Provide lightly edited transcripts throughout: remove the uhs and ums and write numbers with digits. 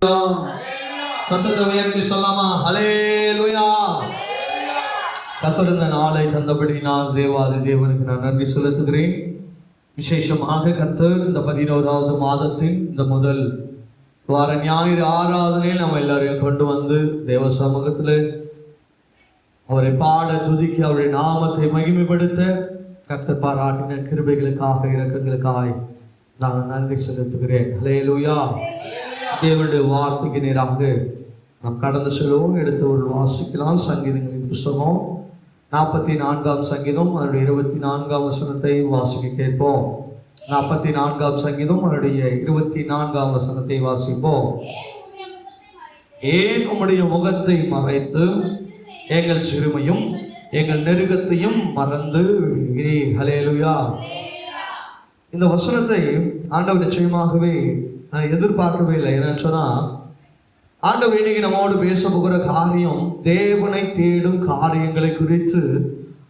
சத்தத்தை உயர்த்தி சொல்லாமா? ஹல்லேலூயா. கர்த்தர் இந்த நாளை தந்தபடி நான் தேவாதி தேவனுக்கு நான் நன்றி செலுத்துகிறேன். விசேஷமாக கர்த்தர் இந்த 11வது மாதத்தின் இந்த முதல் வார ஞாயிறு ஆராதனையில் நம்ம எல்லாரையும் கொண்டு வந்து தேவ சமூகத்தில் அவரை பாட துதிக்க அவருடைய நாமத்தை மகிமைப்படுத்த கர்த்தர் பாராட்டின கிருபைகளுக்காக இரக்கங்களுக்காக நான் நன்றி செலுத்துகிறேன். ஹல்லேலூயா. தேவனுடைய வார்த்தைக்கு நேராக நாம் கடந்து செல்வோம். எடுத்து ஒரு வாசிக்கலாம். சங்கீதங்களின் புத்தகம் 44ஆம் சங்கீதம் அதனுடைய 24ஆம் வசனத்தை வாசிக்க கேட்போம். 44ஆம் சங்கீதம் அதனுடைய 24ஆம் வசனத்தை வாசிப்போம். ஏன் உம்முடைய முகத்தை மறைத்து எங்கள் சிறுமையும் எங்கள் நெருக்கத்தையும் மறந்து விடுகிறீர். ஹல்லேலூயா. இந்த வசனத்தை ஆண்டவர் நிச்சயமாகவே நான் எதிர்பார்க்கவே இல்லை. என்னன்னு சொன்னா, ஆண்டவர் இன்னைக்கு நம்மோடு பேச போகிற காரியம் தேவனை தேடும் காரியங்களை குறித்து,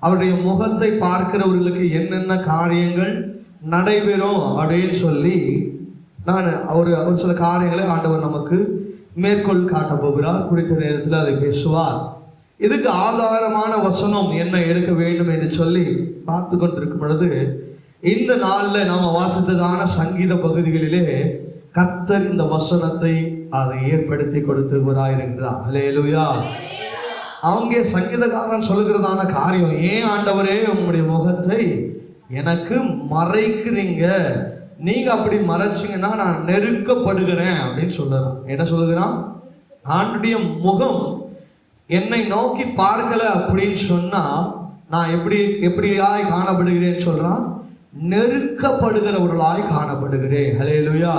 அவருடைய முகத்தை பார்க்கிறவர்களுக்கு என்னென்ன காரியங்கள் நடைபெறும் அப்படின்னு சொல்லி நான் ஒரு சில காரியங்களை ஆண்டவர் நமக்கு மேற்கோள் காட்ட போகிறார். குறித்த நேரத்தில் அதை பேசுவார். இதுக்கு ஆதாரமான வசனம் என்ன எடுக்க வேண்டும் என்று சொல்லி பார்த்து கொண்டிருக்கும் பொழுது, இந்த நாளில் நாம் வாசித்ததான சங்கீத பகுதிகளிலே கர்த்தர் இந்த வசனத்தை அதை ஏற்படுத்தி கொடுத்துகிறார். ஹல்லேலூயா. அவங்க சங்கீதக்காரன் சொல்லுகிறதான காரியம், ஏன் ஆண்டவரே உங்களுடைய முகத்தை எனக்கு மறைக்கிறீங்க, நீங்க அப்படி மறைச்சிங்கன்னா நான் நெருக்கப்படுகிறேன் அப்படின்னு சொல்லுறான். என்ன சொல்லுகிறான்? ஆண்டுடைய முகம் என்னை நோக்கி பார்க்கல அப்படின்னு சொன்னா நான் எப்படியாய் காணப்படுகிறேன்னு சொல்றான்? நெருக்கப்படுகிறவர்களாய் காணப்படுகிறேன். ஹல்லேலூயா.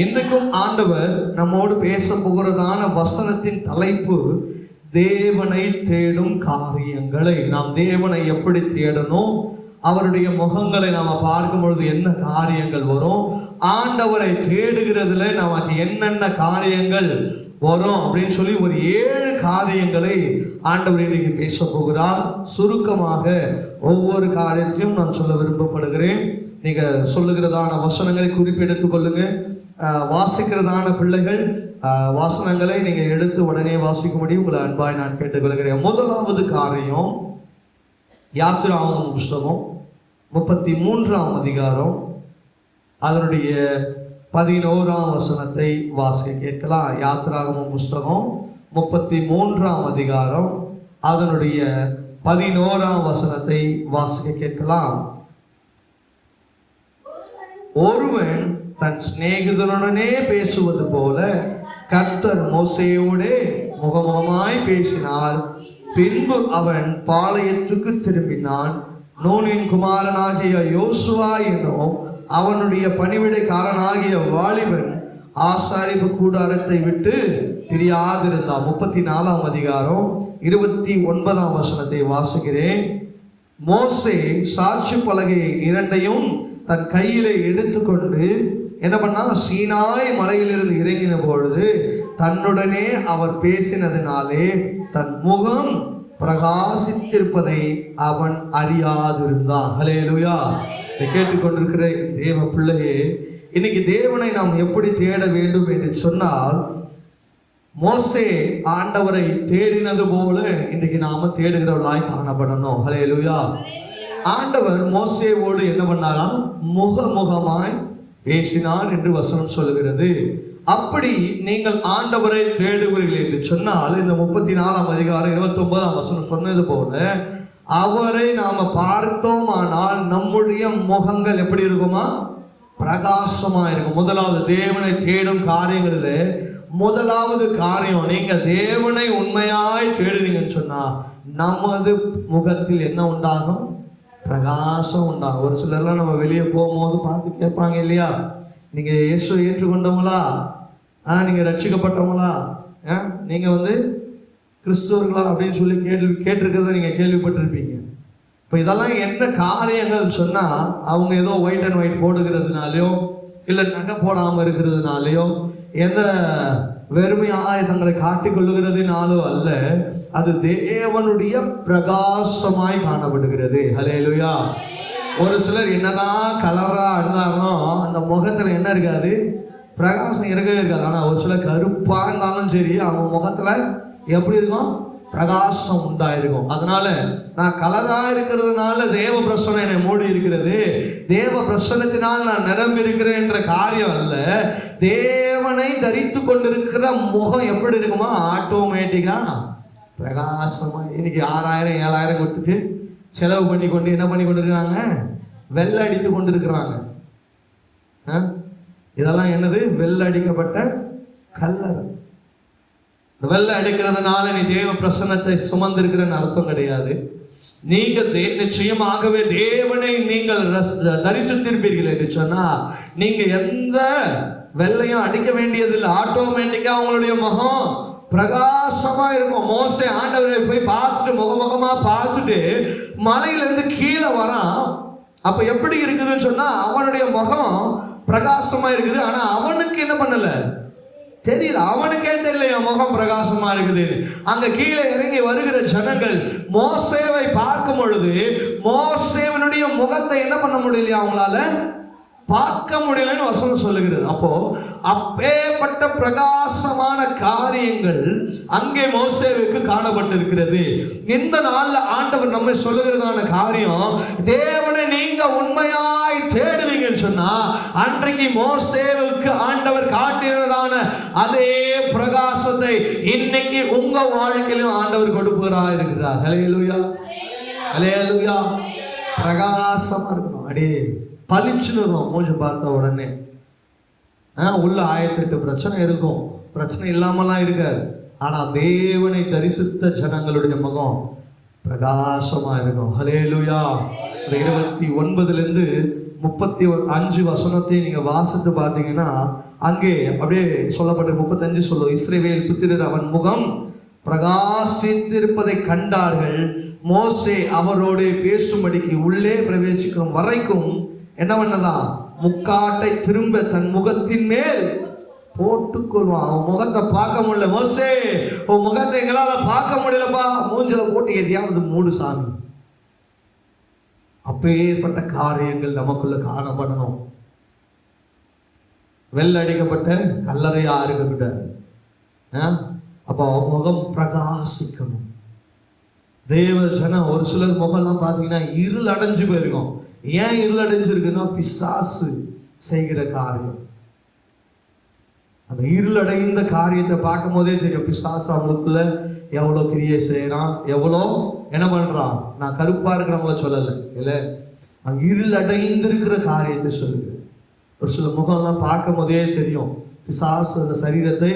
இன்றைக்கும் ஆண்டவர் நம்மோடு பேச போகிறதான வசனத்தின் தலைப்பு தேவனை தேடும் காரியங்களை. நாம் தேவனை எப்படி தேடணும், அவருடைய முகங்களை நாம் பார்க்கும் பொழுது என்ன காரியங்கள் வரும், ஆண்டவரை தேடுகிறதுல நமக்கு என்னென்ன காரியங்கள் வரும் அப்படின்னு சொல்லி ஒரு 7 காரியங்களை ஆண்டவர் இன்னைக்கு பேச போகிறார். சுருக்கமாக ஒவ்வொரு காரியத்தையும் நான் சொல்ல விருப்பப்படுகிறேன். நீங்க சொல்லுகிறதான வசனங்களை குறிப்பெடுத்துக் கொள்ளுங்க. வாசிக்கிறதான பிள்ளைகள் வாசனங்களை நீங்க எடுத்து உடனே வாசிக்க முடியும். உங்களை அன்பாய் நான் கேட்டுக்கொள்கிறேன். முதலாவது காரியம், யாத்திராகமம் புஸ்தகம் 33ஆம் அதிகாரம் அதனுடைய 11ஆம் வசனத்தை வாசிக்க கேட்கலாம். யாத்திராகமம் புஸ்தகம் 33ஆம் அதிகாரம் அதனுடைய 11ஆம் வசனத்தை வாசிக்க கேட்கலாம். ஒருவன் தன் சிநேகிதனுடனே பேசுவது போல கர்த்தர் மோசேயோடே முகமுகமாய் பேசினார். பின்பு அவன் பாளையத்துக்கு திரும்பினான். நூனின் குமாரனாகிய யோசுவா என்னும் அவனுடைய பணிவிடைக்காரனாகிய வாலிபன் ஆசாரிப்பு கூடாரத்தை விட்டு பிரியாதிருந்தான். 34ஆம் அதிகாரம் 29ஆம் வசனத்தை வாசிக்கிறேன். மோசே சாட்சி பலகை 2ஐயும் தன் கையிலே எடுத்துக்கொண்டு என்ன பண்ணா, சீனாய் மலையிலிருந்து இறங்கின பொழுது தன்னுடனே அவர் பேசினதினாலே தன் முகம் பிரகாசித்திருப்பதை அவன் அறியாதிருந்தான். ஹல்லேலூயா. கேட்டுக்கொண்டிருக்கிற தேவ பிள்ளையே, இன்னைக்கு தேவனை நாம் எப்படி தேட வேண்டும் என்று சொன்னால், மோசே ஆண்டவரை தேடினது போல இன்றைக்கு நாம தேடுகிறவர்களாய் காணப்படணும். ஹல்லேலூயா. ஆண்டவர் மோசேவோடு என்ன பண்ணாராம்? முகமுகமாய் பேசினார் என்று வசனம் சொல்லுகிறது. அப்படி நீங்கள் ஆண்டவரை தேடுவீர்கள் என்று சொன்னால், இந்த 34ஆம் அதிகாரம் 29ஆம் வசனம் சொன்னது போல அவரை நாம பார்த்தோமானால் நம்முடைய முகங்கள் எப்படி இருக்குமா? பிரகாசமா இருக்கும். முதலாவது தேவனை தேடும் காரியங்களிலே முதலாவது காரியம், நீங்க தேவனை உண்மையாய் தேடுறீங்கன்னு சொன்னா நமது முகத்தில் என்ன உண்டாகும்? பிரகாசம் உண்டாகும். ஒரு சிலர்லாம் நம்ம வெளியே போகும்போது பார்த்து கேட்பாங்க இல்லையா, நீங்க இயேசுவை ஏற்றுக்கொண்டவங்களா, நீங்க ரட்சிக்கப்பட்டவங்களா, நீங்க கிறிஸ்துவர்களா அப்படின்னு சொல்லி கேட்டிருக்கிறத நீங்க கேள்விப்பட்டிருப்பீங்க. இப்போ இதெல்லாம் என்ன காரியங்கள் சொன்னா, அவங்க ஏதோ ஒயிட் அண்ட் ஒயிட் போடுகிறதுனாலையோ இல்லை நகை போடாமல் இருக்கிறதுனாலையோ எந்த வெறுமையாய தங்களை காட்டிக் கொள்ளுகிறதுனாலோ அல்ல, அது தேவனுடைய பிரகாசமாய் காணப்படுகிறது. ஹல்லேலூயா. ஒரு சிலர் என்னதான் கலரா இருந்தாலும் அந்த முகத்துல என்ன இருக்காது? பிரகாசம் இருக்கவே இருக்காது. ஆனால் ஒரு சில கருப்பா இருந்தாலும் சரி, அவங்க முகத்துல எப்படி இருக்கும்? பிரகாசம் உண்டாயிருக்கும். அதனால நான் கலரா இருக்கிறதுனால தேவ பிரசன்னம் என்னை மூடி இருக்கிறது, தேவ பிரசன்னத்தினால் நான் நிரம்பி இருக்கிறேன் என்ற காரியம் அல்ல. தேவனை தரித்து கொண்டிருக்கிற முகம் எப்படி இருக்குமா? ஆட்டோமேட்டிக்கா பிரகாசமா. இன்னைக்கு 6000 7000 கொடுத்துட்டு செலவு பண்ணி கொண்டு என்ன பண்ணி கொண்டு இருக்கிறாங்க? வெள்ளை அடித்து கொண்டு இருக்கிறாங்க. இதெல்லாம் என்னது? வெள்ளை அடிக்கப்பட்ட கல்லறை. வெள்ளை அடிக்கிறதுனால நீ தேவ பிரசன்னத்தை சுமந்திருக்கிறன்னு அர்த்தம் கிடையாது. நீங்க நிச்சயமாகவே தேவனை நீங்கள் தரிசித்திருப்பீர்கள் என்று சொன்னா நீங்க எந்த வெள்ளையும் அடிக்க வேண்டியதில்லை. ஆட்டோமேட்டிக்கா உங்களுடைய முகம் பிரகாசமா இருக்கும். மோசே ஆண்டவரை போய் பார்த்துட்டு முகமுகமா பார்த்துட்டு மலையிலிருந்து கீழே வரான். அப்ப எப்படி இருக்குதுன்னு சொன்னா அவனுடைய முகம் பிரகாசமா இருக்குது. ஆனா அவனுக்கு என்ன பண்ணல தெரியல, அவனுக்கே தெரியல என் முகம் பிரகாசமா இருக்குது. அங்க கீழே இறங்கி வருகிற ஜனங்கள் மோசேவை பார்க்கும் பொழுது மோசேவனுடைய முகத்தை என்ன பண்ண முடியலையா? அவங்களால பார்க்க முடியலன்னு வசனம் சொல்லுகிறது. அப்போ அப்பேற்பட்ட பிரகாசமான காரியங்கள் அங்கே மோசேவுக்கு காணப்பட்டிருக்கிறது. இந்த நாள்ல ஆண்டவர் நம்மை சொல்லுகிறதான காரியம், தேவனை நீங்க உண்மையாய் தேடுவீங்கன்னு சொன்னா அன்றைக்கு மோசேவுக்கு ஆண்டவர் காட்டினதான அதே பிரகாசத்தை இன்னைக்கு உங்க வாழ்க்கையிலும் ஆண்டவர் கொடுப்பவராக இருக்கிறார். ஹல்லேலூயா, ஹல்லேலூயா. பிரகாசமா இருக்கணும், அடே பளிச்சுன்னு இருக்கும். மூஞ்சி பார்த்த உடனே உள்ள 1008 பிரச்சனை இருக்கும், பிரச்சனை இல்லாமலாம் இருக்காது. ஆனா தேவனை தரிசித்த ஜனங்களுடைய முகம் பிரகாசமா இருக்கும். ஹல்லேலூயா. 29 35 வசனத்தை நீங்க வாசித்து பார்த்தீங்கன்னா அங்கே அப்படியே சொல்லப்பட்ட 35 சொல்லும். இஸ்ரவேல் புத்திரர் அவன் முகம் பிரகாசித்திருப்பதை கண்டார்கள். மோசே அவரோடு பேசும்படிக்கு உள்ளே பிரவேசிக்கும் வரைக்கும் என்ன பண்ணதான்? முக்காட்டை திரும்ப தன் முகத்தின் மேல் போட்டுக்கொள்வான். அவன் முகத்தை பார்க்க முடியல. மோசே உன் முகத்தை எங்களால பார்க்க முடியலப்பா, மூஞ்சில போட்டு எதையாவது மூடு சாமி. அப்பேற்பட்ட காரியங்கள் நமக்குள்ள காணப்படணும். வெள்ளடிக்கப்பட்ட கல்லறையா இருக்க. அப்போ முகம் பிரகாசிக்கணும். தேவ ஜனம் ஒரு சிலர் முகம்லாம் பார்த்தீங்கன்னா இருள் அடைஞ்சு போயிருக்கும். ஏன் இருள் அடைஞ்சிருக்குன்னா பிசாசு செய்கிற காரியம். அந்த இருளடைந்த காரியத்தை பார்க்கும் போதே தெரியும் பிசாசு அவங்களுக்குள்ள எவ்வளோ கிரியை செய்யறான், எவ்வளோ என்ன பண்றான். நான் கருப்பா இருக்கிறவங்கள சொல்லலை, இல்லை, இருள் அடைந்திருக்கிற காரியத்தை சொல்லுங்க. ஒரு சில முகம்லாம் பார்க்கும் போதே தெரியும் பிசாசு அந்த சரீரத்தை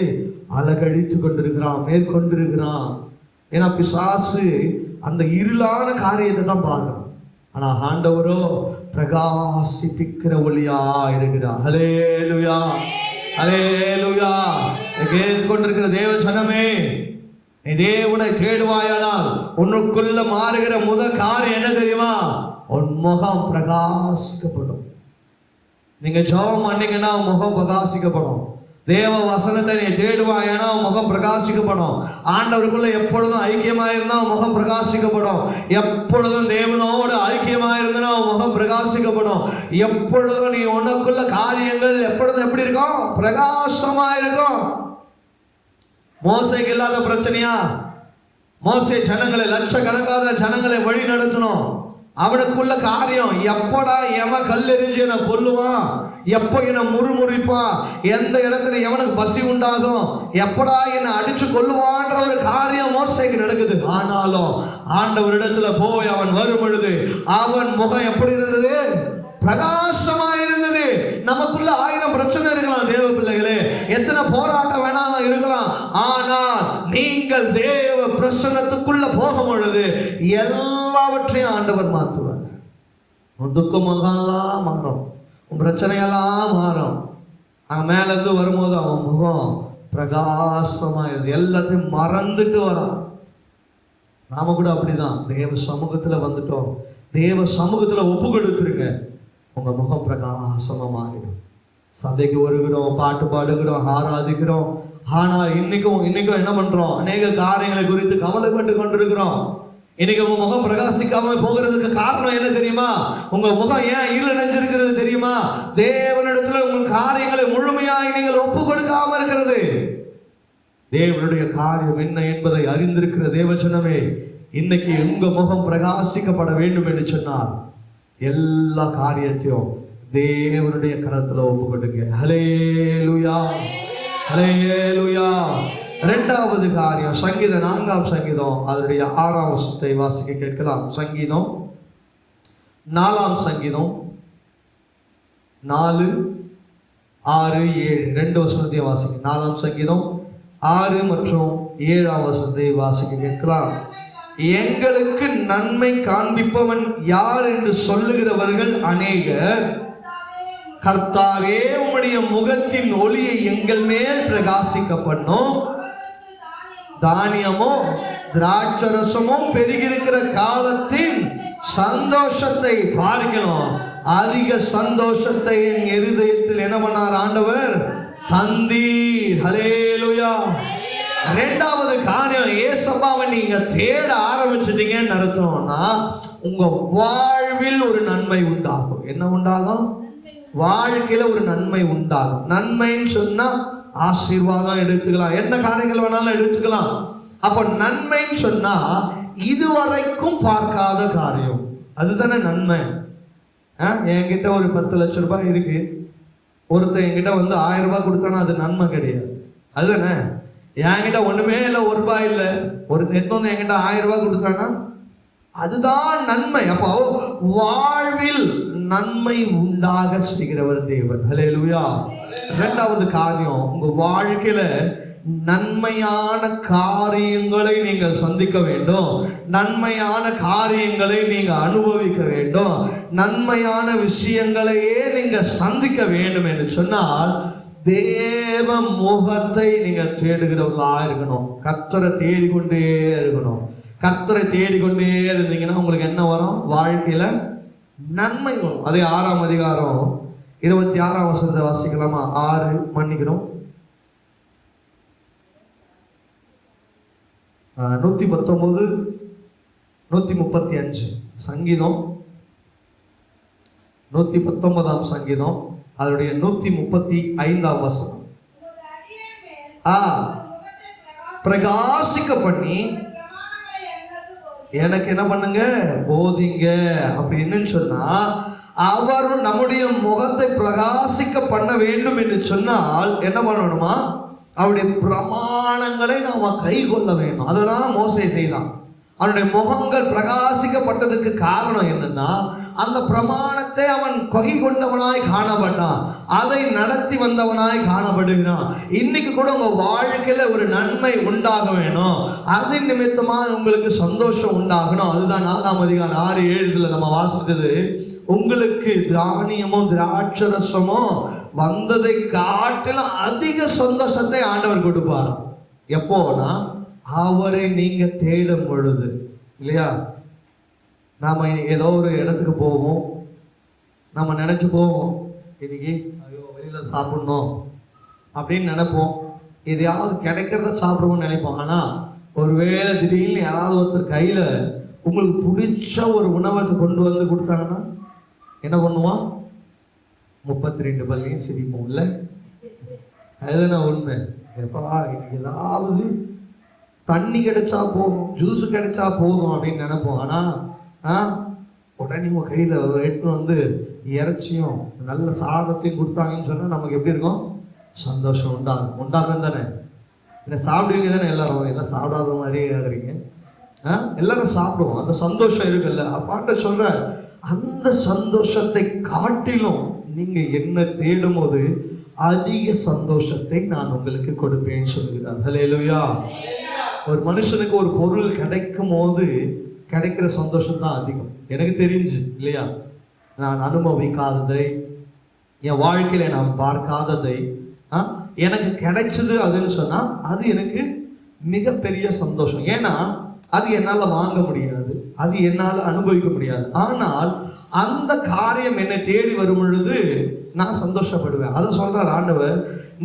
அலகழித்து கொண்டிருக்கிறான், மேற்கொண்டிருக்கிறான். ஏன்னா பிசாசு அந்த இருளான காரியத்தை தான் பார்க்கணும். ஆனா ஆண்டவரோ பிரகாசிப்பிக்கிற ஒளியா இருக்கிறார். ஹல்லேலூயா, ஹல்லேலூயா. கேட்டுக்கொண்டிருக்கிற தேவ ஜனமே, நீ தேவனை தேடுவாயானால் உன்னுக்குள்ள மாறுகிற முதல் காரியம் என்ன தெரியுமா? உன் முகம் பிரகாசிக்கப்படும். நீங்க ஜெபம் பண்ணீங்கன்னா முகம் பிரகாசிக்கப்படும். தேவ வசனத்தை நீ தேடுவாயனா முகம் பிரகாசிக்கப்படும். ஆண்டவருக்குள்ள எப்பொழுதும் ஐக்கியமாக இருந்தால் முகம் பிரகாசிக்கப்படும். எப்பொழுதும் தேவனோடு ஐக்கியமாக இருந்தா முகம் பிரகாசிக்கப்படும். எப்பொழுதும் நீ உனக்குள்ள காரியங்கள் எப்பொழுதும் எப்படி இருக்கும்? பிரகாசமா இருக்கும். மோசேக்கு இல்லாத பிரச்சனையா? மோசே ஜனங்களை, லட்சக்கணக்கான ஜனங்களை வழி நடத்தணும். அவனுக்குள்ள காரியம், எப்படா எவன் கல்லெறிஞ்சு என்னை கொல்லுவான், எப்போ என்னை முறுமுறிப்பான், எந்த இடத்துல எவனுக்கு பசி உண்டாகும், எப்படா என்னை அடிச்சு கொல்லுவான்ற ஒரு காரியம் மோசேக்கு நடக்குது. ஆனாலும் ஆண்டவரிடத்துல போய் அவன் வரும் பொழுது அவன் முகம் எப்படி இருந்தது? பிரகாசமா இருந்தது. நமக்குள்ள 1000 பிரச்சனை இருக்கலாம் தேவ பிள்ளைகளே, எத்தனை போராட்டம் வேணாலும் இருக்கலாம். ஆனால் நீங்கள் தேவ பிரசன்னத்துக்குள்ள போகும் பொழுது எல்லாவற்றையும் ஆண்டவர் மாற்றுவார். உன் துக்கமெல்லாம் மாறும், உன் பிரச்சனையெல்லாம் மாறும். அவன் மேல இருந்து வரும்போது அவன் முகம் பிரகாசமா இருந்து எல்லாத்தையும் மறந்துட்டு வரான். நாம கூட அப்படிதான் தேவ சமூகத்துல வந்துட்டோம். தேவ சமூகத்துல ஒப்பு கொடுத்துருங்க, உங்க முகம் பிரகாசமா மாறிடும். சபைக்கு வருகிறோம், பாட்டு பாடுகிறோம், ஆராதிக்கிறோம். ஆனா இன்னைக்கும் என்ன பண்றோம்? அநேக காரியங்களை குறித்து கவலைப்பட்டு கொண்டிருக்கிறோம். இன்னைக்கு உங்க முகம் பிரகாசிக்காம போகிறதுக்கு காரணம் என்ன தெரியுமா? உங்க முகம் ஏன் இருள் நினைஞ்சிருக்கிறது தெரியுமா? தேவனிடத்துல உங்கள் காரியங்களை முழுமையாய் நீங்கள் ஒப்பு கொடுக்காம இருக்கிறது. தேவனுடைய காரியம் என்ன என்பதை அறிந்திருக்கிற தேவஜனமே, இன்னைக்கு உங்க முகம் பிரகாசிக்கப்பட வேண்டும் என்று சொன்னார் எல்லா காரியத்தையும் தேவனுடைய கரத்துல ஒப்பு கொடுங்க. ஹல்லேலூயா, ஹல்லேலூயா. இரண்டாவது காரியம் சங்கீதம் 4ஆம் சங்கீதம் அதனுடைய 6ஆம் வசனத்தை வாசிக்க கேட்கலாம். சங்கீதம் 4ஆம் சங்கீதம் 4, 6, 7 2 வசனத்தை வாசிக்க. 4ஆம் சங்கீதம் 6 மற்றும் 7ஆம் வசனத்தை வாசிக்க கேட்கலாம். எங்களுக்கு நன்மை காண்பிப்பவன் யார் என்று சொல்லுகிறவர்கள் அநேகர். கர்த்தாவே உம்முடைய முகத்தின் ஒளியை எங்கள் மேல் பிரகாசிக்க பண்ணும். தானியமோ திராட்சரசமோ பெருகிருக்கிற காலத்தின் சந்தோஷத்தை பார்க்கணும். அதிக சந்தோஷத்தை என் இருதயத்தில் என்ன பண்ணார் ஆண்டவர்? தந்தீர். ஹல்லேலூயா. இரண்டாவது காரியம், ஏசப்பாவை நீங்க தேட ஆரம்பிச்சிட்டீங்கன்னு அர்த்தம்னா உங்க வாழ்வில் ஒரு நன்மை உண்டாகும். என்ன உண்டாகும்? வாழ்க்கையில ஒரு நன்மை உண்டாகும். நன்மைன்னு சொன்னா ஆசீர்வாதம் எடுத்துக்கலாம், என்ன காரியங்கள் வேணாலும் எடுத்துக்கலாம். அப்ப நன்மைன்னு சொன்னா இதுவரைக்கும் பார்க்காத காரியம், அதுதானே நன்மை. என்கிட்ட ஒரு 10 லட்சம் ரூபாய் இருக்கு, ஒருத்தர் என்கிட்ட வந்து 1000 ரூபாய் கொடுத்தானா அது நன்மை கிடையாது, அதுதானே. என்கிட்ட ஒண்ணுமே இல்லை, 1 ரூபாய் இல்லை, ஒருத்தர் எடுத்து வந்து என்கிட்ட 1000 ரூபாய் கொடுத்தானா அதுதான் நன்மை. அப்போ வாழ்வில் நன்மை உண்டாக செய்கிறவர் தேவன். ஹல்லேலூயா. இரண்டாவது காரியம், உங்க வாழ்க்கையில நன்மையான காரியங்களை நீங்கள் சந்திக்க வேண்டும், நன்மையான காரியங்களை நீங்க அனுபவிக்க வேண்டும், நன்மையான விஷயங்களையே நீங்க சந்திக்க வேண்டும் என்று சொன்னால் தேவ முகத்தை நீங்க தேடுகிறவர்களா இருக்கணும். கர்த்தரை தேடிக்கொண்டே இருக்கணும். கர்த்தரை தேடிக்கொண்டே இருந்தீங்கன்னா உங்களுக்கு என்ன வரும்? வாழ்க்கையில நன்மை வரும். அதே 6ஆம் அதிகாரம் 26ஆம் வசனத்தை வாசிக்கலாமா? 6 மன்னிக்கிறோம் 119 135 சங்கீதம் 119ஆம் சங்கீதம் அதனுடைய 135ஆம் வசனம். பிரகாசிக்க பண்ணி எனக்கு என்ன பண்ணுங்க? போதிங்க. அப்படின்னு சொன்னா அவர் நம்முடைய முகத்தை பிரகாசிக்க பண்ண வேண்டும் என்று சொன்னால் என்ன பண்ணணுமா? அவருடைய பிரமாணங்களை நாம கை கொள்ள வேண்டும். அதனால மோசே செய்தான். அவனுடைய முகங்கள் பிரகாசிக்கப்பட்டதுக்கு காரணம் என்னன்னா அந்த பிரமாணத்தை அவன் கை கொண்டவனாய் காணப்பட்டான், அதை நடத்தி வந்தவனாய் காணப்படுகிறான். இன்னைக்கு கூட உங்க வாழ்க்கையில ஒரு நன்மை உண்டாக வேணும், அது நிமித்தமா உங்களுக்கு சந்தோஷம் உண்டாகணும். அதுதான் 4ஆம் அதிகாரம் 6, 7 நம்ம வாசித்தது. உங்களுக்கு தானியமோ திராட்சரசமோ வந்ததை காட்டிலும் அதிக சந்தோஷத்தை ஆண்டவர் கொடுப்பார். எப்போனா அவரை நீங்க தேடும் பொழுது, இல்லையா? நாம ஏதோ ஒரு இடத்துக்கு போவோம், நம்ம நினைச்சு போவோம், இன்னைக்கு ஐயோ வெளியில சாப்பிடணும் அப்படின்னு நினைப்போம், எதையாவது கிடைக்கிறத சாப்பிடுவோம்னு நினைப்போம். ஆனா ஒருவேளை திடீர்னு யாராவது ஒருத்தர் கையில உங்களுக்கு பிடிச்ச ஒரு உணவை கொண்டு வந்து கொடுத்தாங்கன்னா என்ன பண்ணுவான்? 32 பல்லையும் சிரிப்போம், இல்லை? அதுதான் உண்மை. எப்பா இன்னைக்கு ஏதாவது தண்ணி கிடைச்சா போதும், ஜூஸ் கிடைச்சா போதும் அப்படின்னு நினைப்போம். ஆனால் உடனே உங்கள் கையில் எடுத்து வந்து இறைச்சியும் நல்ல சாதத்தையும் கொடுத்தாங்கன்னு சொன்னால் நமக்கு எப்படி இருக்கும்? சந்தோஷம் உண்டாகும் தானே? என்ன சாப்பிடுவீங்க தானே? எல்லாரும் எல்லாம் சாப்பிடாத மாதிரியே ஆகுறீங்க. எல்லாரும் சாப்பிடுவோம், அந்த சந்தோஷம் இருக்குல்ல. அப்பாட்ட சொல்ற அந்த சந்தோஷத்தை காட்டிலும் நீங்க என்ன தேடும் போது அதிக சந்தோஷத்தை நான் உங்களுக்கு கொடுப்பேன்னு சொல்லுகிறார். ஹல்லேலூயா. ஒரு மனுஷனுக்கு ஒரு பொருள் கிடைக்கும் போது கிடைக்கிற சந்தோஷம் தான் அதிகம். எனக்கு தெரிஞ்சு, இல்லையா, நான் அனுபவிக்காததை, என் வாழ்க்கையில நான் பார்க்காததை எனக்கு கிடைச்சது அதுன்னு சொன்னா அது எனக்கு மிகப்பெரிய சந்தோஷம். ஏன்னா அது என்னால் வாங்க முடியாது, அது என்னால் அனுபவிக்க முடியாது. ஆனால் அந்த காரியம் என்னை தேடி வரும் பொழுது நான் சந்தோஷப்படுவேன். அதை சொல்றார் ஆண்டவர்,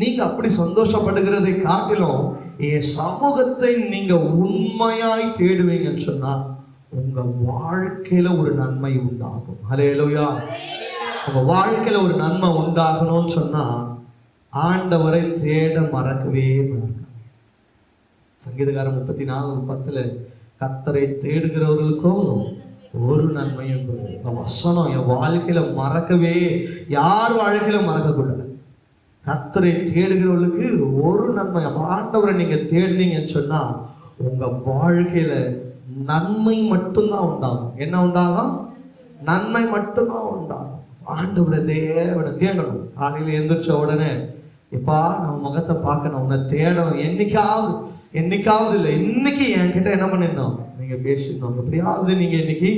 நீங்க அப்படி சந்தோஷப்படுகிறதை காட்டிலும் என் சமூகத்தை நீங்க உண்மையாய் தேடுவீங்கன்னு சொன்னா உங்க வாழ்க்கையில ஒரு நன்மை உண்டாகும். ஹல்லேலூயா. உங்க வாழ்க்கையில ஒரு நன்மை உண்டாகணும்னு சொன்னா ஆண்டவரை தேட மறக்கவே மாட்டாங்க. சங்கீதக்காரன் 34:10 கர்த்தரை தேடுகிறவர்களுக்கும் ஒரு நன்மையும் வசனம் என் வாழ்க்கையில மறக்கவே, யார் வாழ்க்கையில மறக்கக்கூடாது. கர்த்தரை தேடுகிறவர்களுக்கு ஒரு நன்மை. ஆண்டவரை நீங்க தேடினீங்கன்னு சொன்னா உங்க வாழ்க்கையில நன்மை மட்டும்தான் உண்டாகும். என்ன உண்டாகும்? நன்மை மட்டும்தான் உண்டாகும். ஆண்டவரை தேவனை தேடணும். காலையில எந்திரிச்ச உடனே எப்பா நம்ம முகத்தை பார்க்கணும், உன்னை தேடணும். என்னைக்காவது இல்லை, இன்னைக்கு என்கிட்ட என்ன பண்ணிடணும், நீங்க பேசிடணும். எப்படியாவது நீங்க இன்னைக்கு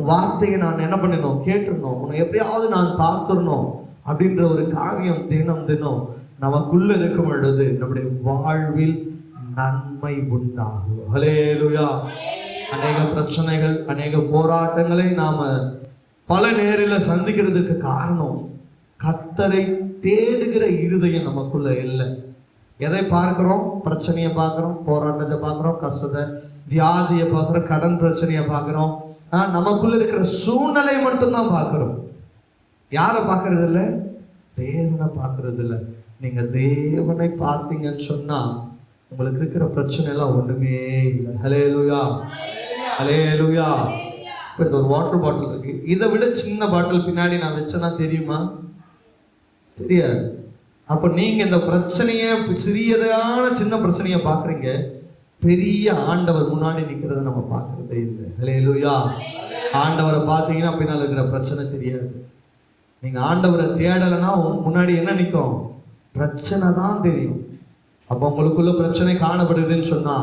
வார்த்தையை நான் என்ன பண்ணிடணும், கேட்டுடணும். உன்னை எப்படியாவது நான் பார்த்துடணும் அப்படின்ற ஒரு காரியம் தினம் தினம் நமக்குள்ள இருக்கும் பொழுது நம்முடைய வாழ்வில் நன்மை உண்டாகும். ஹல்லேலூயா. அநேக பிரச்சனைகள், அநேக போராட்டங்களை நாம பல நேரில் சந்திக்கிறதுக்கு காரணம் கர்த்தரை தேடுகிற இருதயம் நமக்குள்ள இல்லை. எதை பார்க்கிறோம்? பிரச்சனையை பார்க்கிறோம், போராட்டத்தை பார்க்கிறோம், கஷ்டத்தை, வியாதியை பார்க்கிறோம், கடன் பிரச்சனையை பார்க்கிறோம். நமக்குள்ள இருக்கிற சூழ்நிலையை மட்டும்தான் பார்க்கிறோம். யாரை பார்க்கறது இல்லை? தேவனை பார்க்கறது இல்லை. நீங்க தேவனை பார்த்தீங்கன்னு சொன்னா உங்களுக்கு இருக்கிற பிரச்சனை எல்லாம் ஒண்ணுமே இல்லை. ஹல்லேலூயா, ஹல்லேலூயா. இப்போ இந்த ஒரு வாட்டர் பாட்டில் இருக்கு, இதை விட சின்ன பாட்டில் பின்னாடி நான் வச்சேன்னா தெரியுமா? தெரியாது. அப்போ நீங்க இந்த பிரச்சனையை, சிறியதான சின்ன பிரச்சனையை பார்க்குறீங்க, பெரிய ஆண்டவர் முன்னாடி நிற்கிறத நம்ம பார்க்கறதே இல்லை. ஹல்லேலூயா. ஆண்டவரை பார்த்தீங்கன்னா பின்னால் இருக்கிற பிரச்சனை தெரியாது. நீங்க ஆண்டவரை தேடலைன்னா முன்னாடி என்ன நிற்கும்? பிரச்சனை தான் தெரியும். அப்போ உங்களுக்குள்ள பிரச்சனை காணப்படுதுன்னு சொன்னா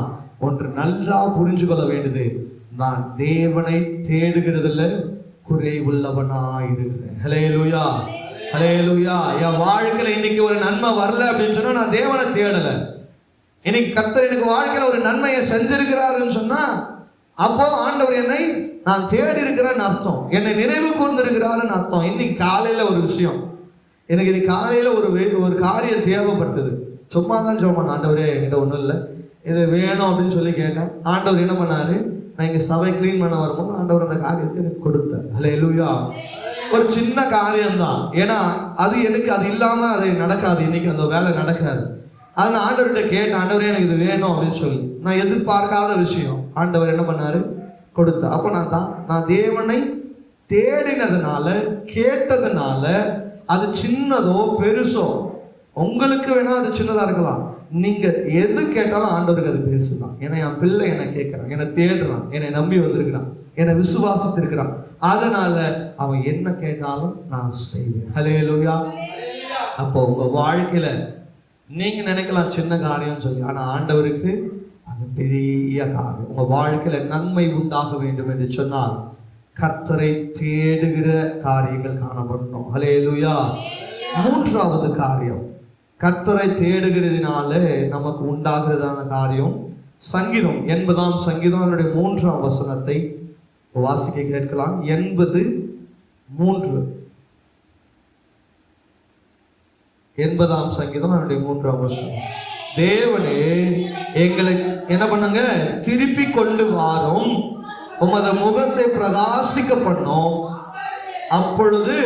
ஒன்று நல்லா புரிஞ்சு கொள்ள வேண்டியது, நான் தேவனை தேடுகிறதுல குறைவுள்ளவனா இருக்கிறேன். ஹல்லேலூயா, ஹல்லேலூயா. என் வாழ்க்கையில இன்னைக்கு ஒரு நன்மை வரல அப்படின்னு சொன்னா நான் தேவனை தேடல. இன்னைக்கு கர்த்தர் எனக்கு வாழ்க்கையில ஒரு நன்மையை செஞ்சிருக்கிறாருன்னு சொன்னா அப்போ ஆண்டவர் என்னை நான் தேடி இருக்கிறேன்னு அர்த்தம், என்னை நினைவு கூர்ந்திருக்கிறாருன்னு அர்த்தம். இன்னைக்கு காலையில ஒரு விஷயம், எனக்கு இன்னைக்கு காலையில ஒரு காரியம் தேவைப்பட்டது. சும்மா தான் ஜெபம், ஆண்டவரே என்கிட்ட ஒன்றும் இல்லை, இது வேணும் அப்படின்னு சொல்லி கேட்டேன். ஆண்டவர் என்ன பண்ணாரு, நான் இங்கே சபை கிளீன் பண்ண வரும்போது ஆண்டவர் அந்த காரியத்தை எனக்கு கொடுத்தார். ஹல்லேலூயா. ஒரு சின்ன காரியம்தான், ஏன்னா அது எனக்கு அது இல்லாமல் அது நடக்காது, இன்னைக்கு அந்த வேலை நடக்காது. அதை நான் ஆண்டவர்கிட்ட கேட்டேன், ஆண்டவரே எனக்கு இது வேணும் அப்படின்னு சொல்லி. நான் எதிர்பார்க்காத விஷயம் ஆண்டவர் என்ன பண்ணாரு, கொடுத்தார். அப்போ நான் தேவனை தேடினதுனால, கேட்டதுனால, அது சின்னதோ பெருசோ, உங்களுக்கு வேணா அது சின்னதா இருக்கலாம், நீங்க எது கேட்டாலும் ஆண்டவருக்கு அது பெருசுதான். ஏன்னா என் பிள்ளை என்னை கேட்கிறான், என்னை தேடுறான், என்னை நம்பி வந்திருக்கிறான், என்னை விசுவாசித்திருக்கிறான், அதனால அவன் என்ன கேட்டாலும் நான் செய்வேன். ஹல்லேலூயா. அப்போ உங்க வாழ்க்கையில நீங்க நினைக்கலாம் சின்ன காரியம் சொல்லி, ஆனா ஆண்டவருக்கு அது பெரிய காரியம். உங்க வாழ்க்கையில நன்மை உண்டாக வேண்டும் என்று சொன்னால் கர்த்தரை தேடுகிற காரியங்கள் காணப்படணும். ஹல்லேலூயா. மூன்றாவது காரியம், கர்த்தரை தேடுகிறதுனால நமக்கு உண்டாகிறதான காரியம், சங்கீதம் 80ஆம் சங்கீதம் அதனுடைய 3ஆம் வசனத்தை வாசிக்க கேட்கலாம். 80:3. 80ஆம் சங்கீதம் அதனுடைய 3ஆம் வசனம். தேவனே எங்களை என்ன பண்ணுங்க, திருப்பி கொண்டு வாரும், உமது முகத்தை பிரகாசிக்க பண்ணோம், அப்பொழுது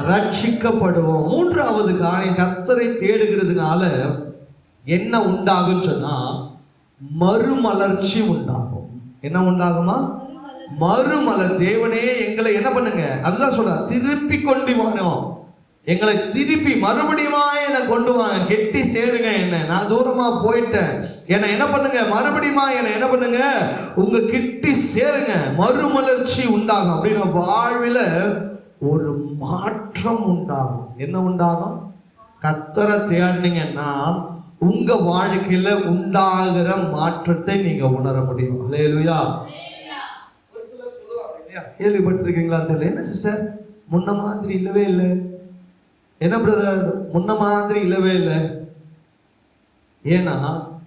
ரட்சிக்கப்படுவோம். மூன்றாவது காரியம், கர்த்தரை தேடுகிறதுனால என்ன உண்டாகும் சொன்னா மறுமலர்ச்சி உண்டாகும். என்ன உண்டாகுமா? மறுமலர். தேவனே எங்களை என்ன பண்ணுங்க, அதுதான் சொல்ற, திருப்பி கொண்டு வரோம், எங்களை திருப்பி மறுபடியுமா என்னை கொண்டு வாங்க, கெட்டி சேருங்க, என்ன நான் தூரமா போயிட்டேன், என்னை என்ன பண்ணுங்க, மறுபடியுமா என்னை என்ன பண்ணுங்க, உங்க கிட்டி சேருங்க, மறுமலர்ச்சி உண்டாகும். அப்படின்னு வாழ்வில ஒரு மாற்றம் உண்டாகும். என்ன உண்டாகும்? கர்த்தரை தேடினீங்கன்னா உங்க வாழ்க்கையில உண்டாகிற மாற்றத்தை நீங்க உணர முடியும். ஹல்லேலூயா. ஒரு சிலர் சொல்லுவாங்க இல்லையா, கேள்விப்பட்டிருக்கீங்களா தெரியல, என்ன சிஸ்டர் முன்ன மாதிரி இல்லவே இல்லை, என்ன பிரதர் முன்ன மாதிரி இல்லவே இல்லை. ஏன்னா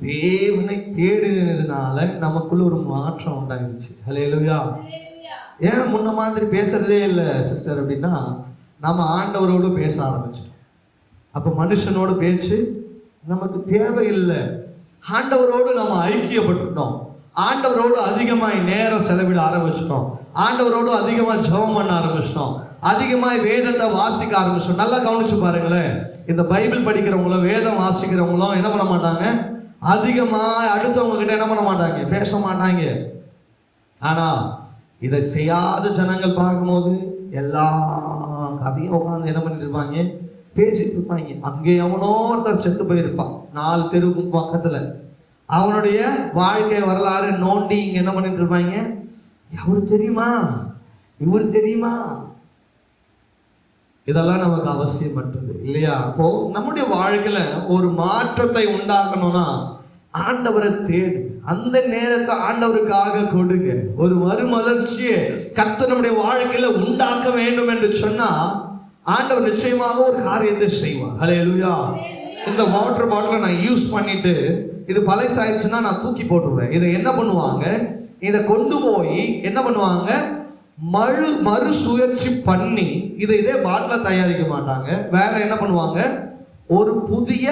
தேவனை தேடுகிறதுனால நமக்குள்ள ஒரு மாற்றம் உண்டாகிடுச்சு. ஹல்லேலூயா. ஏன் முன்ன மாதிரி பேசுறதே இல்லை சிஸ்டர் அப்படின்னா, நம்ம ஆண்டவரோடு பேச ஆரம்பிச்சோம். அப்போ மனுஷனோடு பேச்சு நமக்கு தேவையில்லை, ஆண்டவரோடு நம்ம ஐக்கியப்பட்டுட்டோம். ஆண்டவரோடு அதிகமாய் நேரம் செலவிட ஆரம்பிச்சிட்டோம், ஆண்டவரோடு அதிகமாக ஜெபம் பண்ண ஆரம்பிச்சிட்டோம், அதிகமாய் வேதத்தை வாசிக்க ஆரம்பிச்சிட்டோம். நல்லா கவனிச்சு பாருங்களேன், இந்த பைபிள் படிக்கிறவங்களும் வேதம் வாசிக்கிறவங்களும் என்ன பண்ண மாட்டாங்க, அதிகமாக அடுத்தவங்க கிட்ட என்ன பண்ண மாட்டாங்க, பேச மாட்டாங்க. ஆனால் இதை செய்யாத ஜனங்கள் பார்க்கும்போது எல்லா கதையும் உட்காந்து என்ன பண்ணிட்டு இருப்பாங்க, பேசிட்டு இருப்பாங்க. அங்கே எவனோ ஒருத்தர் செத்து போயிருப்பான் 4 தெருவுக்கு பக்கத்தில், அவனுடைய வாழ்க்கை வரலாறு நோண்டி இங்கே என்ன பண்ணிட்டு இருப்பாங்க, அவரு தெரியுமா, இவரு தெரியுமா. இதெல்லாம் நமக்கு அவசியமற்றது இல்லையா? அப்போ நம்முடைய வாழ்க்கையில ஒரு மாற்றத்தை உண்டாக்கணும்னா ஆண்டவரை தேடு, அந்த நேரத்தை ஆண்டவருக்காக கொடுங்க. ஒரு மறுமலர்ச்சியை கர்த்தர் நம்முடைய வாழ்க்கையில உண்டாக்க வேண்டும் என்று சொன்னா ஆண்டவர் நிச்சயமாக ஒரு காரியத்தை செய்வார். ஹல்லேலூயா. இந்த வாட்டர் பாட்டிலை நான் யூஸ் பண்ணிட்டு இது பழசாயிடுச்சுன்னா நான் தூக்கி போட்டுருவேன். இதை என்ன பண்ணுவாங்க, இதை கொண்டு போய் என்ன பண்ணுவாங்க, மறுசுழற்சி பண்ணி இதை இதே பாட்டில தயாரிக்க மாட்டாங்க, வேற என்ன பண்ணுவாங்க, ஒரு புதிய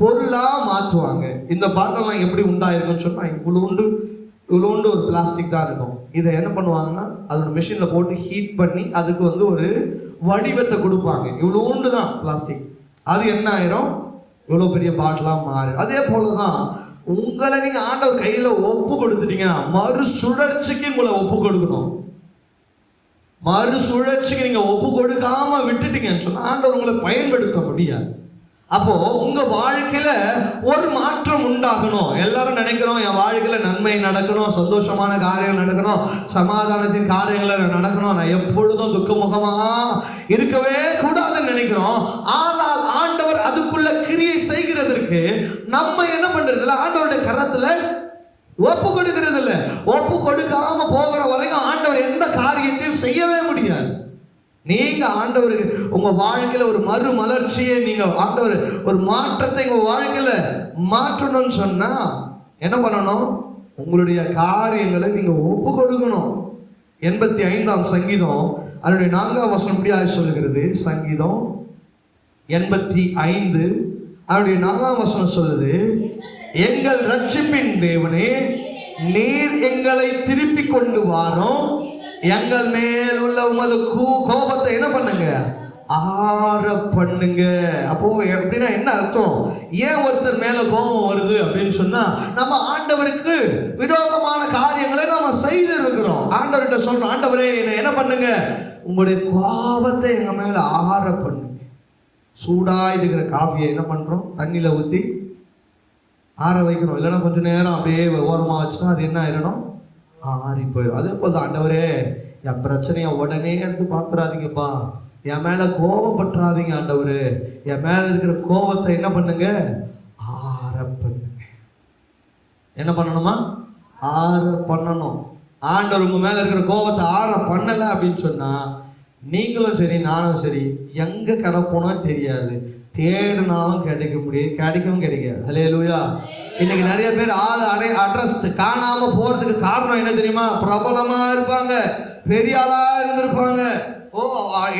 பொருளா மாற்றுவாங்க. இந்த பாட்டிலாம் எப்படி உண்டாயிருக்குன்னு சொன்னா இவ்வளோண்டு ஒரு பிளாஸ்டிக் தான் இருக்கும். இதை என்ன பண்ணுவாங்கன்னா அதோட மிஷினில் போட்டு ஹீட் பண்ணி அதுக்கு ஒரு வடிவத்தை கொடுப்பாங்க. இவ்வளோண்டு தான் பிளாஸ்டிக், அது என்ன ஆயிரும், இவ்வளோ பெரிய பாட்டிலாக மாறும். அதே போல தான் உங்களை நீங்கள் ஆண்டவர் கையில் ஒப்பு கொடுத்துட்டீங்கன்னா மறுசுழற்சிக்கு உங்களை ஒப்பு கொடுக்கணும். மறுசுழற்சிக்கு நீங்கள் ஒப்பு கொடுக்காம விட்டுட்டீங்கன்னு சொன்னால் ஆண்டவர் உங்களை பயன்படுத்த முடியாது. அப்போ உங்க வாழ்க்கையில ஒரு மாற்றம் உண்டாகணும். எல்லாரும் நினைக்கிறோம் என் வாழ்க்கையில நன்மை நடக்கணும், சந்தோஷமான காரியங்கள் நடக்கணும், சமாதானத்தின் காரியங்கள் நடக்கணும், நான் எப்பொழுதும் துக்கமுகமா இருக்கவே கூடாதுன்னு நினைக்கிறோம். ஆனால் ஆண்டவர் அதுக்குள்ள கிரியை செய்கிறதற்கு நம்ம என்ன பண்றது இல்லை, ஆண்டவருடைய கரத்துல ஒப்பு கொடுக்கிறது இல்லை. ஒப்பு கொடுக்காம போகிற வரைக்கும் ஆண்டவர் எந்த காரியத்தையும் செய்யவே முடியாது. நீங்க ஆண்டவருக்கு உங்க வாழ்க்கையில ஒரு மறுமலர்ச்சியை நீங்க ஆண்டவர் ஒரு மாற்றத்தை உங்க வாழ்க்கையில மாற்றணும்னு சொன்னா என்ன பண்ணணும், உங்களுடைய காரியங்களை நீங்க ஒப்பு கொடுக்கணும். 85ஆம் சங்கீதம் அதனுடைய 4ஆம் வசனம் இப்படியாக சொல்லுகிறது. சங்கீதம் 85 அதனுடைய 4ஆம் வசனம் சொல்லுது, எங்கள் ரட்சிப்பின் தேவனே நீர் எங்களை திருப்பி கொண்டு வாரோம், எங்கள் மேல் உள்ள உமது கோபத்தை என்ன பண்ணுங்க, ஆற பண்ணுங்க. அப்போ எப்படின்னா என்ன அர்த்தம், ஏன் ஒருத்தர் மேல கோபம் வருது அப்படின்னு சொன்னா நம்ம ஆண்டவருக்கு விரோதமான காரியங்களை நம்ம செய்து இருக்கிறோம். ஆண்டவர்கிட்ட சொல்றோம், ஆண்டவரே என்ன பண்ணுங்க, உங்களுடைய கோபத்தை எங்க மேல ஆற பண்ணுங்க. சூடா இருக்கிற காஃபியை என்ன பண்றோம், தண்ணியில ஊற்றி ஆற வைக்கணும். இல்லைன்னா கொஞ்சம் நேரம் அப்படியே ஓரமாக வச்சுட்டா அது என்ன ஆயிடணும், ஆறி போயிடும். அதே போல் ஆண்டவரே என் பிரச்சனையை உடனே எடுத்து பார்த்துறாதீங்கப்பா, என் மேலே கோபப்பட்டுறாதீங்க ஆண்டவரு, என் மேலே இருக்கிற கோபத்தை என்ன பண்ணுங்க, ஆற பண்ணுங்க. என்ன பண்ணணுமா, ஆற பண்ணணும். ஆண்டவர் உங்க மேலே இருக்கிற கோபத்தை ஆற பண்ணலை அப்படின்னு சொன்னால் நீங்களும் சரி நானும் சரி எங்கே கிடப்போனோம் தெரியாது, தேடினாலும் கிடைக்கவும் கிடைக்காது. ஹல்லேலூயா. இன்னைக்கு நிறைய பேர் அட்ரஸ் காணாம போறதுக்கு காரணம் என்ன தெரியுமா, பிரபலமா இருப்பாங்க, பெரிய ஆளா இருந்திருப்பாங்க,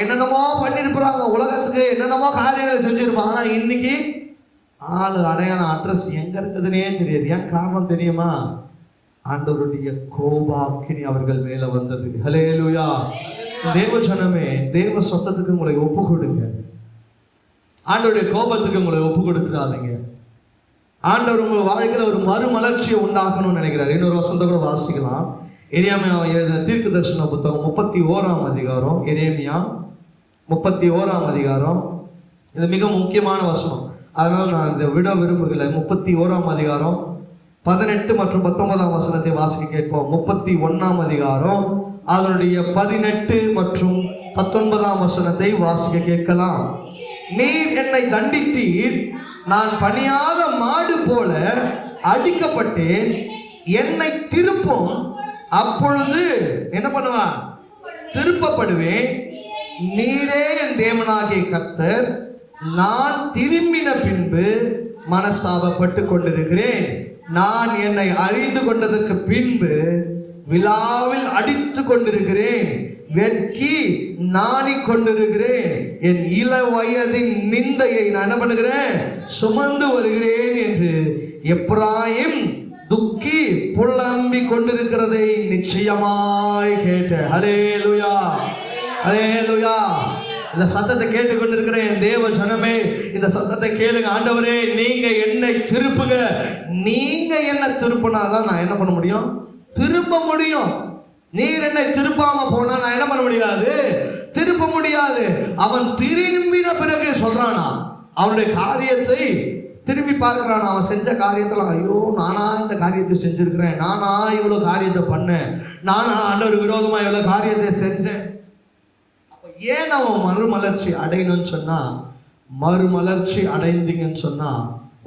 என்னென்னமோ பண்ணிருப்பாங்க, உலகத்துக்கு என்னென்னமோ காரியங்களை செஞ்சிருப்பாங்க. ஆனா இன்னைக்கு அடையாளம் அட்ரஸ் எங்க இருக்குதுன்னே தெரியாது. ஏன் காரணம் தெரியுமா, ஆண்டவருடைய கோபாக்கினி அவர்கள் மேல வந்தது. ஹல்லேலூயா. தேவ ஜனமே, தேவ சத்தத்துக்கு உங்களை ஒப்பு கொடுங்க. ஆண்டவருடைய கோபத்துக்கு உங்களை ஒப்பு கொடுத்துடாதீங்க. ஆண்டவர் உங்கள் வாழ்க்கையில் ஒரு மறுமலர்ச்சியை உண்டாக்கணும்னு நினைக்கிறார். இன்னொரு வசனத்தை கூட வாசிக்கலாம். எரேமியா எழுதின தீர்க்க தரிசன புத்தகம் 31ஆம் அதிகாரம். எரேமியா 31ஆம் அதிகாரம். இது மிக முக்கியமான வசனம், அதனால் நான் இதை விட விரும்புகிறேன். 31ஆம் அதிகாரம் 18 மற்றும் 19ஆம் வசனத்தை வாசிக்க கேட்போம். 31ஆம் அதிகாரம் அதனுடைய 18 மற்றும் 19ஆம் வசனத்தை வாசிக்க கேட்கலாம். நீர் என்னை தண்டித்தீர், நான் பணியாத மாடு போல அடிக்கப்பட்டேன், என்னை திருப்பும், அப்பொழுது என்ன பண்ணுவான், திருப்பப்படுவேன். நீரே என் தேவனாகிய கர்த்தர், நான் திரும்பின பின்பு மனஸ்தாபப்பட்டு கொண்டிருக்கிறேன். நான் என்னை அறிந்து கொண்டதற்கு பின்பு விழாவில் அடித்து கொண்டிருக்கிறேன், வெட்கி நாணிக் கொண்டிருக்கிறேன். என் இள வயதின் நிந்தையை நான் என்ன பண்ணுகிறேன், சுமந்து வருகிறேன் என்று எப்ராயிம் துக்கி புலம்பி கொண்டிருக்கிறதை நிச்சயமாய் கேட்டேன். ஹல்லேலூயா, ஹல்லேலூயா. இந்த சத்தத்தை கேட்டுக்கொண்டிருக்கிற என் தேவ ஜனமே, இந்த சத்தத்தை கேளுங்க. ஆண்டவரே, நீங்க என்னை திருப்புங்க. நீங்க என்ன திருப்பினாதான் நான் என்ன பண்ண முடியும்? திருப்ப முடியும். நீர் என்னை திருப்பாம போனா நான் என்ன பண்ண முடியாது? திருப்ப முடியாது. அவன் திரும்பின பிறகு சொல்றானா, அவனுடைய காரியத்தை திரும்பி பார்க்கிறான். அவன் செஞ்ச காரியத்தில், ஐயோ நானா இந்த காரியத்தை செஞ்சிருக்கிறேன், நானா இவ்வளவு காரியத்தை பண்ணேன், நானா ஆண்டவர் விரோதமா இவ்வளவு காரியத்தை செஞ்சேன். ஏன் அவன் மறுமலர்ச்சி அடையணும்னு சொன்னா, மறுமலர்ச்சி அடைந்தீங்கன்னு சொன்னா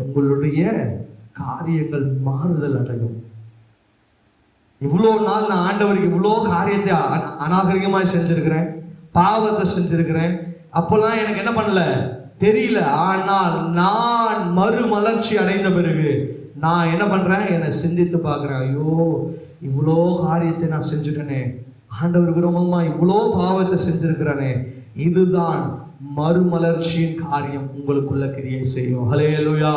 உங்களுடைய காரியங்கள் மாறுதல் அடையும். இவ்வளோ நாள் நான் ஆண்டவருக்கு இவ்வளோ காரியத்தை அநாகரிகமாக செஞ்சிருக்கிறேன், பாவத்தை செஞ்சிருக்கிறேன், அப்போல்லாம் எனக்கு என்ன பண்ணல தெரியல. ஆனால் நான் மறுமலர்ச்சி அடைந்த பிறகு நான் என்ன பண்றேன்? என்னை சிந்தித்து பார்க்குறேன். ஐயோ இவ்வளோ காரியத்தை நான் செஞ்சுட்டேனே, ஆண்டவருக்கு விரோதமா இவ்வளோ பாவத்தை செஞ்சிருக்கிறேனே. இதுதான் மறுமலர்ச்சியின் காரியம் உங்களுக்குள்ள கிரியை செய்யும். ஹல்லேலூயா.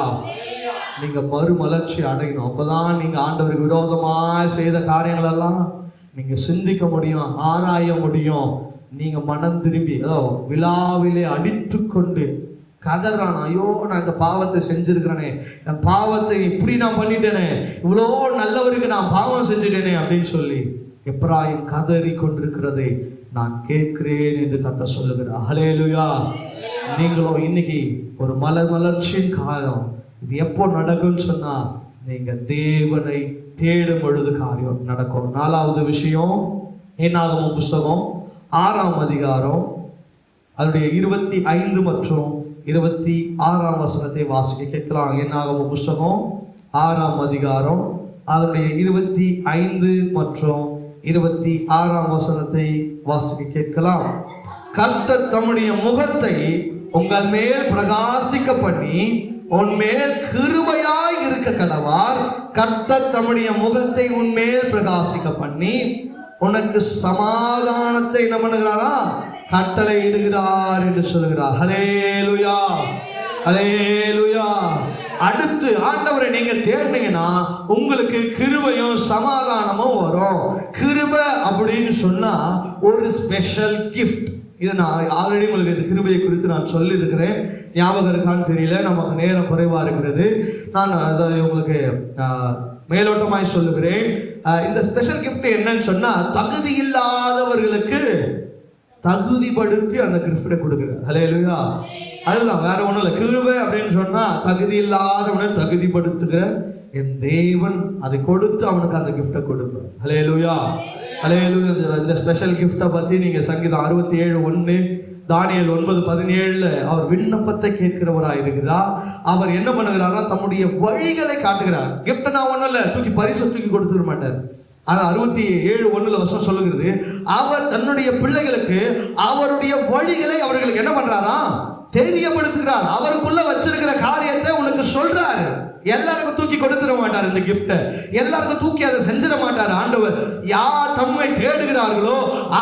நீங்க மறுமலர்ச்சி அடையணும். அப்பதான் நீங்க ஆண்டவருக்கு விரோதமா செய்த காரியங்கள் எல்லாம் நீங்க சிந்திக்க முடியும், ஆராய முடியும். நீங்க மனம் திரும்பி விழாவிலே அடித்து கொண்டு கதறான், ஐயோ நான் இந்த பாவத்தை செஞ்சிருக்கிறேனே, என் பாவத்தை இப்படி நான் பண்ணிட்டேனே, இவ்வளோ நல்லவருக்கு நான் பாவம் செஞ்சுட்டேனே அப்படின்னு சொல்லி எப்ராயிம் கதறி கொண்டிருக்கிறதை நான் கேட்கிறேன் என்று கர்த்தர் சொல்லுகிறார். ஹல்லேலூயா. நீங்களும் இன்னைக்கு ஒரு மலர்ச்சியின் காலம். இது எப்போ நடக்கும்னு சொன்னா, நீங்க தேவனை தேடும் பொழுது காரியம் நடக்கும். 4வது விஷயம், என்னாகமம் புஸ்தகம் 6ஆம் அதிகாரம் அதனுடைய 25 மற்றும் 26ஆம் வசனத்தை வாசிக்க கேட்கலாம். என்னாகமம் புஸ்தகம் 6ஆம் அதிகாரம் அதனுடைய 25 மற்றும் 26ஆம் வசனத்தை வாசிக்க கேட்கலாம். கர்த்தர் தம்முடைய முகத்தை உங்கள் மேல் பிரகாசிக்க பண்ணி உன்மேல் கிருபையாய் இருக்க கடவார். கர்த்தர் தம்முடைய முகத்தை உன்மேல் பிரகாசிக்க பண்ணி உனக்கு சமாதானத்தை என்ன பண்ணுகிறாரா? கட்டளை இடுகிறார் என்று சொல்கிறார். ஹல்லேலூயா, ஹல்லேலூயா. அடுத்து ஆண்டவரை நீங்க தேடினீங்கன்னா உங்களுக்கு கிருபையும் சமாதானமும் வரும். கிருபை அப்படின்னு சொன்னா ஒரு ஸ்பெஷல் கிஃப்ட். இது நான் ஆல்ரெடி உங்களுக்கு இந்த கிருபையை குறித்து நான் சொல்லியிருக்கிறேன், ஞாபகம் இருக்கான்னு தெரியல, நமக்கு நேரம் குறைவாக இருக்கிறது. நான் அதை உங்களுக்கு மேலோட்டமாய் சொல்லுகிறேன். இந்த ஸ்பெஷல் கிஃப்ட் என்னன்னு சொன்னா, தகுதி இல்லாதவர்களுக்கு தகுதிப்படுத்தி அந்த கிஃப்டை கொடுக்குறார். ஹல்லேலூயா. அதுதான், வேற ஒன்றும் இல்லை. கிருபை அப்படின்னு சொன்னா தகுதி இல்லாதவனை தகுதிப்படுத்துகிற என் தேவன் அதை கொடுத்து அவனுக்கு அந்த கிஃப்டை கொடுப்பார். ஹல்லேலூயா, ஹல்லேலூயா. இந்த ஸ்பெஷல் கிஃப்டை பற்றி நீங்கள் சங்கீதம் 67:1, தானியேல் 9:17 அவர் விண்ணப்பத்தை கேட்கிறவராக இருக்கிறார். அவர் என்ன பண்ணுகிறாரா? தம்முடைய வழிகளை காட்டுகிறார். கிஃப்ட் நான் ஒன்றும் இல்லை, தூக்கி பரிசு தூக்கி கொடுத்துட மாட்டார். ஆனால் 67:1 வசனம் சொல்லுகிறது, அவர் தன்னுடைய பிள்ளைகளுக்கு அவருடைய வழிகளை அவர்களுக்கு என்ன பண்றாரா? தெரியப்படுத்துகிறார். அவருக்குள்ள வச்சிருக்கிற காரியத்தை உனக்கு சொல்றாரு. எல்லாருக்கும் தூக்கி கொடுத்துட மாட்டார் இந்த கிஃப்ட், எல்லாருக்கும் தூக்கி அதை செஞ்சிட மாட்டார் ஆண்டவர். யார் தம்மை தேடுகிறார்களோ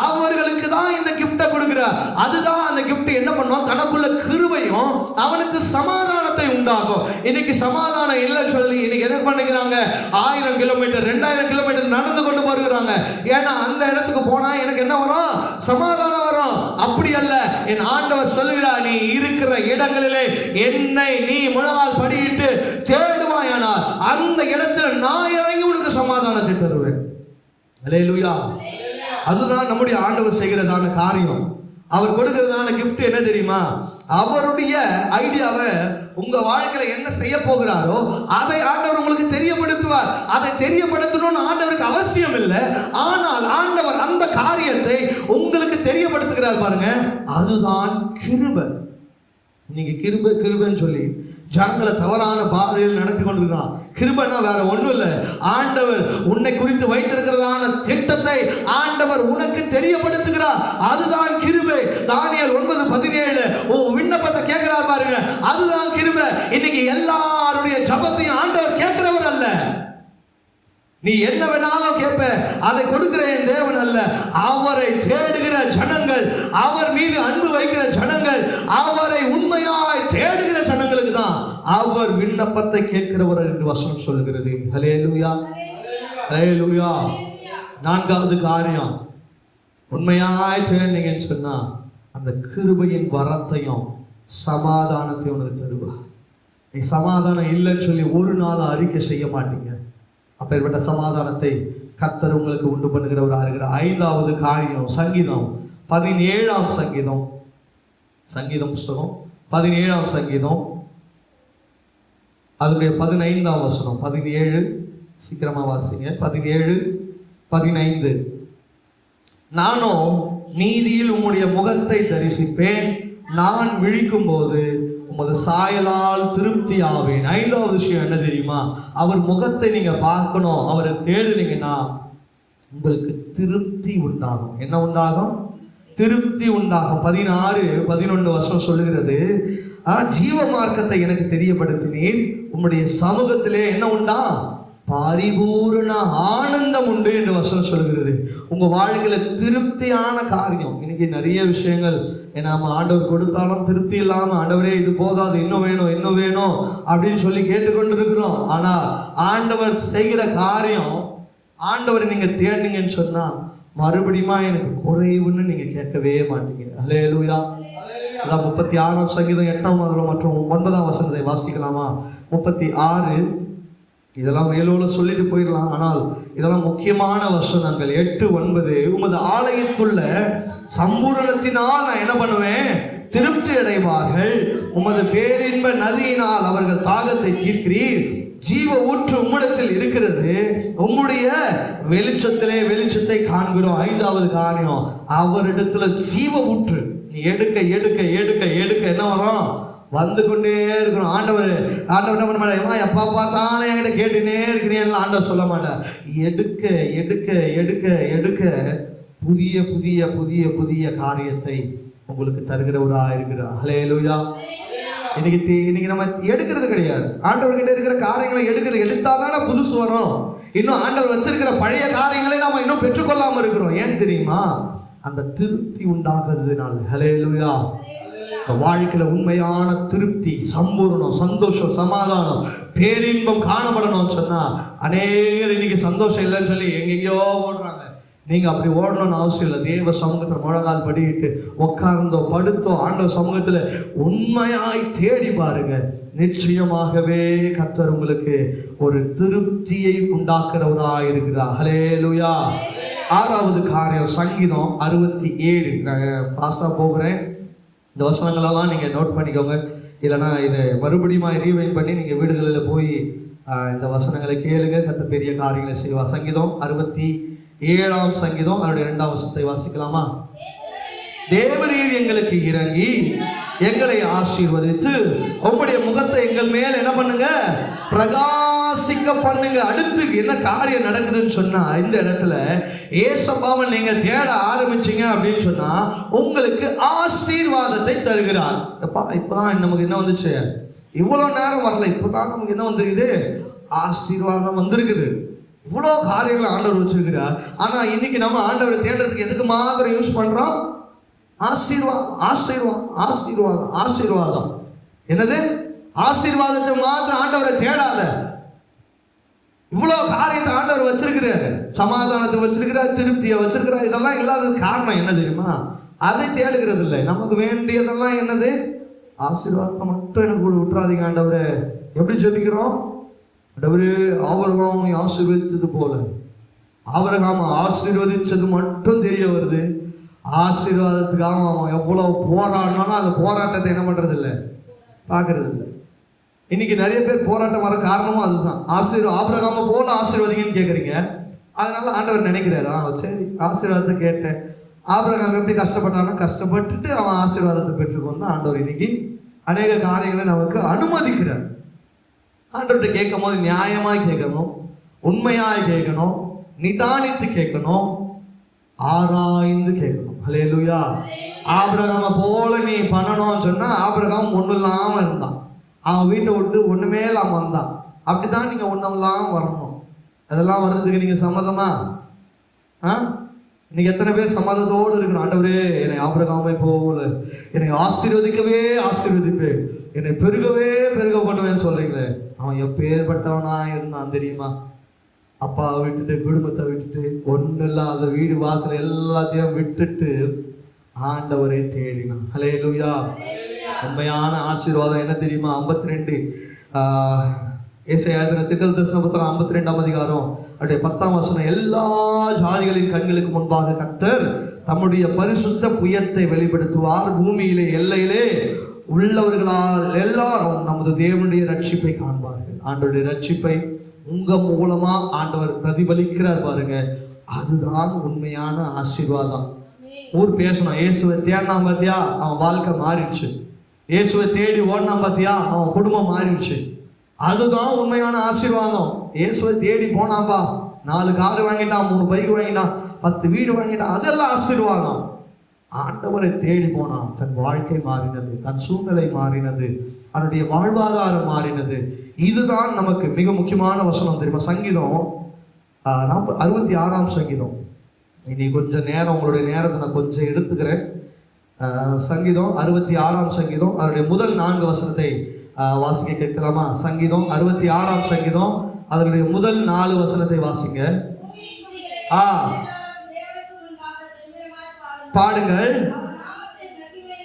அவர்களுக்கு தான் இந்த கிஃப்டை கொடுக்கிறார். அதுதான் அந்த கிஃப்ட் என்ன பண்ணுவோம்? தனக்குள்ள கிருபையும் அவனுக்கு சமாதானத்தை உண்டாகும். இன்னைக்கு சமாதானம் இல்லைன்னு சொல்லி இன்னைக்கு என்ன பண்ணுகிறாங்க? 1000 கிலோமீட்டர் 2000 கிலோமீட்டர் நடந்து கொண்டு போகிறாங்க. ஏன்னா அந்த இடத்துக்கு போனா எனக்கு என்ன வரும்? சமாதானம் வரும். அப்படி அல்ல, என் ஆண்டவர் சொல்லுகிறார், நீ இருக்கிற இடங்களிலே என்னை நீ முழங்கால் படியிட்டு தேடுவாயானால் அந்த இடத்துல நான் இறங்கி உனக்கு சமாதானத்தை தருவேன். அல்லேலூயா. அதுதான் நம்முடைய ஆண்டவர் செய்கிறதான காரியம். அவர் கொடுக்கிறதான கிஃப்ட் என்ன தெரியுமா? அவருடைய ஐடியாவை உங்க வாழ்க்கையில என்ன செய்ய போகிறாரோ அதை ஆண்டவர் உங்களுக்கு தெரியப்படுத்துவார். அதை தெரியப்படுத்தணும்னு ஆண்டவருக்கு அவசியம் இல்லை, ஆனால் ஆண்டவர் அந்த காரியத்தை உங்களுக்கு தெரியப்படுத்துகிறார் பாருங்க. அதுதான் கிருபை. நீங்க கிருபை கிருபைன்னு சொல்லி ஜனங்களை தவறான பாதையில் நடத்தி கொண்டிருக்கிறான். கிருபைனா வேற ஒன்றும் இல்லை, ஆண்டவர் உன்னை குறித்து வைத்திருக்கிறதான திட்டத்தை ஆண்டவர் உனக்கு தெரியப்படுத்துகிறார். அதுதான் கிருபை. தானியேல் 9:17 உன் விண்ணப்பத்தை கேட்கிறார் பாருங்க, அதுதான் கிருபை. இன்னைக்கு எல்லாருடைய ஜபத்தையும் ஆண்டவர் கேட்கிறவர் அல்ல. நீ என்ன வேணாலும் கேட்ப, அதை கொடுக்கிற என் தேவன் அல்ல. அவரை தேடுகிற ஜனங்கள், அவர் மீது அன்பு வைக்கிற ஜனங்கள், அவரை உண்மையாய் தேடுகிற ஜனங்களுக்கு தான் அவர் விண்ணப்பத்தை கேட்கிறவர் என்று வசனம் சொல்கிறது. ஹல்லேலூயா, ஹல்லேலூயா. நான்காவது காரியம், உண்மையாய் செய்யணுங்கன்னு சொன்னா அந்த கிருபையின் வரத்தையும் சமாதானத்தையும் உனக்கு தருவா. நீ சமாதானம் இல்லைன்னு சொல்லி ஒரு நாள் அறிக்கை செய்ய மாட்டீங்க. அப்பேற்பட்ட சமாதானத்தை கர்த்தர் உங்களுக்கு உண்டு பண்ணுகிறவராக இருக்கிறார். ஐந்தாவது காரியம், சங்கீதம் 17ஆம் சங்கீதம், சங்கீதம் புஸ்தகம் 17ஆம் சங்கீதம் அதனுடைய 15ஆம் வசனம். 17, சீக்கிரமா வாசிங்க. 17, 15. நானும் நீதியில் உம்முடைய முகத்தை தரிசிப்பேன், நான் விழிக்கும் போது உமது சாயலால் திருப்தி ஆவேன். ஐந்தாவது விஷயம் என்ன தெரியுமா? அவர் முகத்தை நீங்க பார்க்கணும், அவரை தேடுனீங்கன்னா உங்களுக்கு திருப்தி உண்டாகும். என்ன உண்டாகும்? திருப்தி உண்டாகும். 16, 11 வசனம் சொல்லுகிறது, ஜீவ மார்க்கத்தை எனக்கு தெரியப்படுத்தினீர், உம்முடைய சமூகத்திலே என்ன உண்டா? பரிபூர்ண ஆனந்தம் உண்டு என்று வசனம் சொல்கிறது. உங்க வாழ்க்கையில திருப்தியான காரியம். இன்னைக்கு நிறைய விஷயங்கள் நம்ம ஆண்டவர் கொடுத்தாலும் திருப்தி இல்லாம, ஆண்டவரே இது போதாது, இன்னும் வேணும் இன்னும் வேணும் அப்படின்னு சொல்லி கேட்டுக்கொண்டு இருக்கிறோம். ஆனா ஆண்டவர் செய்கிற காரியம், ஆண்டவரை நீங்க தேடினீங்கன்னு சொன்னா மறுபடியுமா எனக்கு குறைவுன்னு நீங்க கேட்கவே மாட்டீங்க. ஹல்லேலூயா. 36ஆம் சங்கீதம் 8ஆம் மற்றும் 9ஆம் வசனத்தை வாசிக்கலாமா? 36. இதெல்லாம் மேலோல சொல்லிட்டு போயிடலாம், ஆனால் இதெல்லாம் முக்கியமான வசனங்கள். 8, 9. உமது ஆலயத்துள்ள சம்பூரணத்தினால் நான் என்ன பண்ணுவேன்? திருப்தி அடைவார்கள். உமது பேரின்ப நதியினால் அவர்கள் தாகத்தை தீர்க்கிறீர். ஜீவ ஊற்று உம்மிடத்தில் இருக்கிறது, உம்முடைய வெளிச்சத்திலே வெளிச்சத்தை காண்கிறோம். ஐந்தாவது காரியம், அவரிடத்துல ஜீவ ஊற்று. நீ எடுக்க எடுக்க எடுக்க எடுக்க என்ன வரும்? வந்து கொண்டே இருக்கணும். ஆண்டவர் என்ன பண்ண மாட்டேன், எப்பா பார்த்தாலும் என்கிட்ட கேட்டுனே இருக்கிறேன் ஆண்டவர் சொல்ல மாட்டேன். எடுக்க எடுக்க எடுக்க எடுக்க புதிய புதிய புதிய புதிய காரியத்தை உங்களுக்கு தருகிறவராக இருக்கிறார். ஹல்லேலூயா. இன்னைக்கு நம்ம எடுக்கிறது கிடையாது. ஆண்டவர்கிட்ட இருக்கிற காரியங்களை எடுத்தாதானே புதுசு வரும். இன்னும் ஆண்டவர் வச்சிருக்கிற பழைய காரியங்களை நாம இன்னும் பெற்றுக்கொள்ளாம இருக்கிறோம். ஏன் தெரியுமா? அந்த திருப்தி உண்டாகிறதுனால. ஹல்லேலூயா. வாழ்க்கையில உண்மையான திருப்தி, சம்பூர்ணம், சந்தோஷம், சமாதானம், பேரின்பம் காணப்படணும்னு சொன்னா அநேகர் இன்னைக்கு சந்தோஷம் இல்லைன்னு சொல்லி எங்கெங்கயோ ஓடுறாங்க. நீங்க அப்படி ஓடணும்னு அவசியம் இல்லை. தேவ சமூகத்தில் முழங்கால் படிக்கிட்டு உட்கார்ந்தோ படுத்தோ ஆண்டவர் சமூகத்தில் உண்மையாய் தேடி பாருங்க. நிச்சயமாகவே கர்த்தர் உங்களுக்கு ஒரு திருப்தியை உண்டாக்குறவராக இருக்கிறார். ஹல்லேலூயா. 6வது காரியம், சங்கீதம் 67. நான் ஃபாஸ்டா போகிறேன். இந்த வசனங்களெல்லாம் நீங்கள் நோட் பண்ணிக்கோங்க, இல்லைனா இதை மறுபடியும் ரீவைண்ட் பண்ணி நீங்கள் வீடுகளில் போய் இந்த வசனங்களை கேளுங்க. கர்த்தர் பெரிய காரியங்களை செய்வா. சங்கீதம் 67ஆம் சங்கீதம் அதனுடைய 2ஆம் வசனத்தை வாசிக்கலாமா? தேவரீர் எங்களுக்கு இறங்கி எங்களை ஆசீர்வதித்து உம்முடைய முகத்தை எங்கள் மேல் என்ன பண்ணுங்க? பிரகாசிக்க பண்ணுங்க. அடுத்து என்ன காரியம் நடக்குதுன்னு சொன்னா, இந்த இடத்துல ஏசப்பாவை நீங்க தேட ஆரம்பிச்சீங்க அப்படின்னு சொன்னா உங்களுக்கு ஆசீர்வாதத்தை தருகிறார். இப்பதான் நமக்கு என்ன வந்துச்சு? இவ்வளவு நேரம் வரல, இப்பதான் நமக்கு என்ன வந்திருக்குது? ஆசீர்வாதம் வந்திருக்குது. இவ்வளோ காரியங்களை ஆண்டவர் வச்சிருக்கிறார். ஆனா இன்னைக்கு நம்ம ஆண்டவரை தேடுறதுக்கு எதுக்கு மாத்திரம் யூஸ் பண்றோம்? ஆசீர்வாதம் ஆசீர்வாதம் ஆசீர்வாதம் ஆசீர்வாதம். என்னது? ஆசீர்வாதத்தை மாத்திரம் ஆண்டவரை தேடாத. இவ்வளவு காரியத்தை ஆண்டவர் வச்சிருக்கிறார், சமாதானத்தை வச்சிருக்கிறார், திருப்தியை வச்சிருக்கிறார். இதெல்லாம் இல்லாதது காரணம் என்ன தெரியுமா? அதை தேடுகிறது இல்லை. நமக்கு வேண்டியதெல்லாம் என்னது? ஆசீர்வாதத்தை மட்டும் எனக்கு விட்டுறாதீங்க ஆண்டவரை. எப்படி ஜெபிக்கிறோம்? ஆண்டவரே ஆபிரகாமை ஆசீர்வதித்தது போல. ஆபிரகாமை ஆசீர்வதிச்சது மட்டும் தெரிய வருது. ஆசீர்வாதத்துக்காக அவன் எவ்வளவு போராடினாலும் அந்த போராட்டத்தை என்ன பண்றது இல்லை, பார்க்கறது இல்லை. இன்னைக்கு நிறைய பேர் போராட்டம் வர காரணமும் அதுதான். ஆபிரகாமை போல ஆசீர்வதிங்கன்னு கேட்குறீங்க. அதனால ஆண்டவர் நினைக்கிறாரா, சரி ஆசீர்வாதத்தை கேட்டேன். ஆபிரகாம் எப்படி கஷ்டப்பட்டானோ கஷ்டப்பட்டுட்டு அவன் ஆசீர்வாதத்தை பெற்றுக்கொண்டு ஆண்டவர் இன்னைக்கு அநேக காரியங்களை நமக்கு அனுமதிக்கிறார். ஆண்டவர்கிட்ட கேட்கும் போது நியாயமாய் கேட்கணும், உண்மையாய் கேட்கணும், நிதானித்து கேட்கணும், ஆராய்ந்து கேட்கணும். ஹல்லேலூயா. ஆபிரகாமை போல நீ பண்ணணும்னு சொன்னா ஆபிரகாம் ஒன்றும் இல்லாம இருந்தான். அவன் வீட்டை விட்டு ஒண்ணுமே இல்லாம வந்தான். அப்படிதான் நீங்க ஒன்றும் இல்லாம வரணும். அதெல்லாம் வர்றதுக்கு நீங்க சம்மதமா? இன்னைக்கு எத்தனை பேர் சமாதானத்தோடு இருக்கிற ஆண்டவரே என்னை ஆபிரகாமை போல என்னை ஆசீர்வதிக்கவே ஆசீர்வதிப்பேன், என்னை பெருகவே பெருக பண்ணுவேன்னு சொல்றீங்களே. அவன் எப்பேற்பட்டவனா இருந்தான் தெரியுமா? அப்பாவை விட்டுட்டு குடும்பத்தை விட்டுட்டு ஒன்றும் இல்லாத வீடு வாசல் எல்லாத்தையும் விட்டுட்டு ஆண்டவரை தேடினான். ஹல்லேலூயா. உண்மையான ஆசீர்வாதம் என்ன தெரியுமா? 52 ஏசாயா தீர்க்கதரிசன புத்தகம் 52ஆம் அதிகாரம் அப்படியே 10ஆம் வசனம். எல்லா ஜாதிகளின் கண்களுக்கு முன்பாக கர்த்தர் தம்முடைய பரிசுத்த புயத்தை வெளிப்படுத்துவார். பூமியிலே எல்லையிலே உள்ளவர்களால் எல்லாரும் நமது தேவனுடைய ரட்சிப்பை காண்பார்கள். ஆண்டவருடைய ரட்சிப்பை உங்க மூலமா ஆண்டவர் பிரதிபலிக்கிறார் பாருங்க. அதுதான் உண்மையான ஆசீர்வாதம். ஊர் பேசணும், இயேசுவை தேடினான் பார்த்தியா அவன் வாழ்க்கை மாறிடுச்சு, இயேசுவை தேடி ஓடினான் பார்த்தியா அவன் குடும்பம் மாறிடுச்சு. அதுதான் உண்மையான ஆசீர்வாதம். இயேசுவை தேடி போனான்பா, 4 கார் வாங்கிட்டான், 3 பைக் வாங்கிட்டான், 10 வீடு வாங்கிட்டான், அதெல்லாம் ஆசீர்வாதம். ஆண்டவரை தேடி போனான், தன் வாழ்க்கை மாறினது, தன் சூழ்நிலை மாறினது, அவனுடைய வாழ்வாதாரம் மாறினது. இதுதான் நமக்கு மிக முக்கியமான வசனம் தெரியுமா? சங்கீதம் 66ஆம் சங்கீதம். இனி கொஞ்சம் நேரம் உங்களுடைய நேரத்தை நான் கொஞ்சம் எடுத்துக்கிறேன். சங்கீதம் 66ஆம் சங்கீதம் அதனுடைய முதல் 4 வசனத்தை வாசிக்க கேட்கலாமா? சங்கீதம் 66ஆம் சங்கீதம் அதனுடைய முதல் 4 வசனத்தை வாசிங்க. பாடுங்கள்,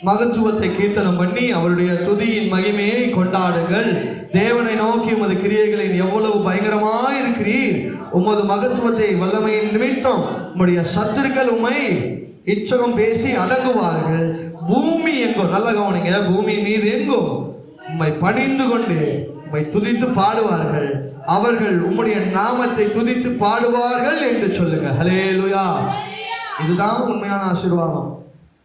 மகத்துவத்தை கீர்த்தனம் பண்ணி அவருடைய துதியின் மகிமையை கொண்டாடுங்கள். தேவனை நோக்கி உமது கிரியைகளின் எவ்வளவு பயங்கரமாய் இருக்கிறீர், உமது மகத்துவத்தை வல்லமையின் நிமித்தம் உம்முடைய சத்துருக்கள் உம்மை இச்சகம் பேசி அடங்குவார்கள். பூமி எங்கோ, நல்ல கவனிங்க, பூமி மீது எங்கோ உம்மை பணிந்து கொண்டு உம்மை துதித்து பாடுவார்கள். அவர்கள் உம்முடைய நாமத்தை துதித்து பாடுவார்கள் என்று சொல்லுங்க. ஹல்லேலூயா. இதுதான் உண்மையான ஆசீர்வாதம்.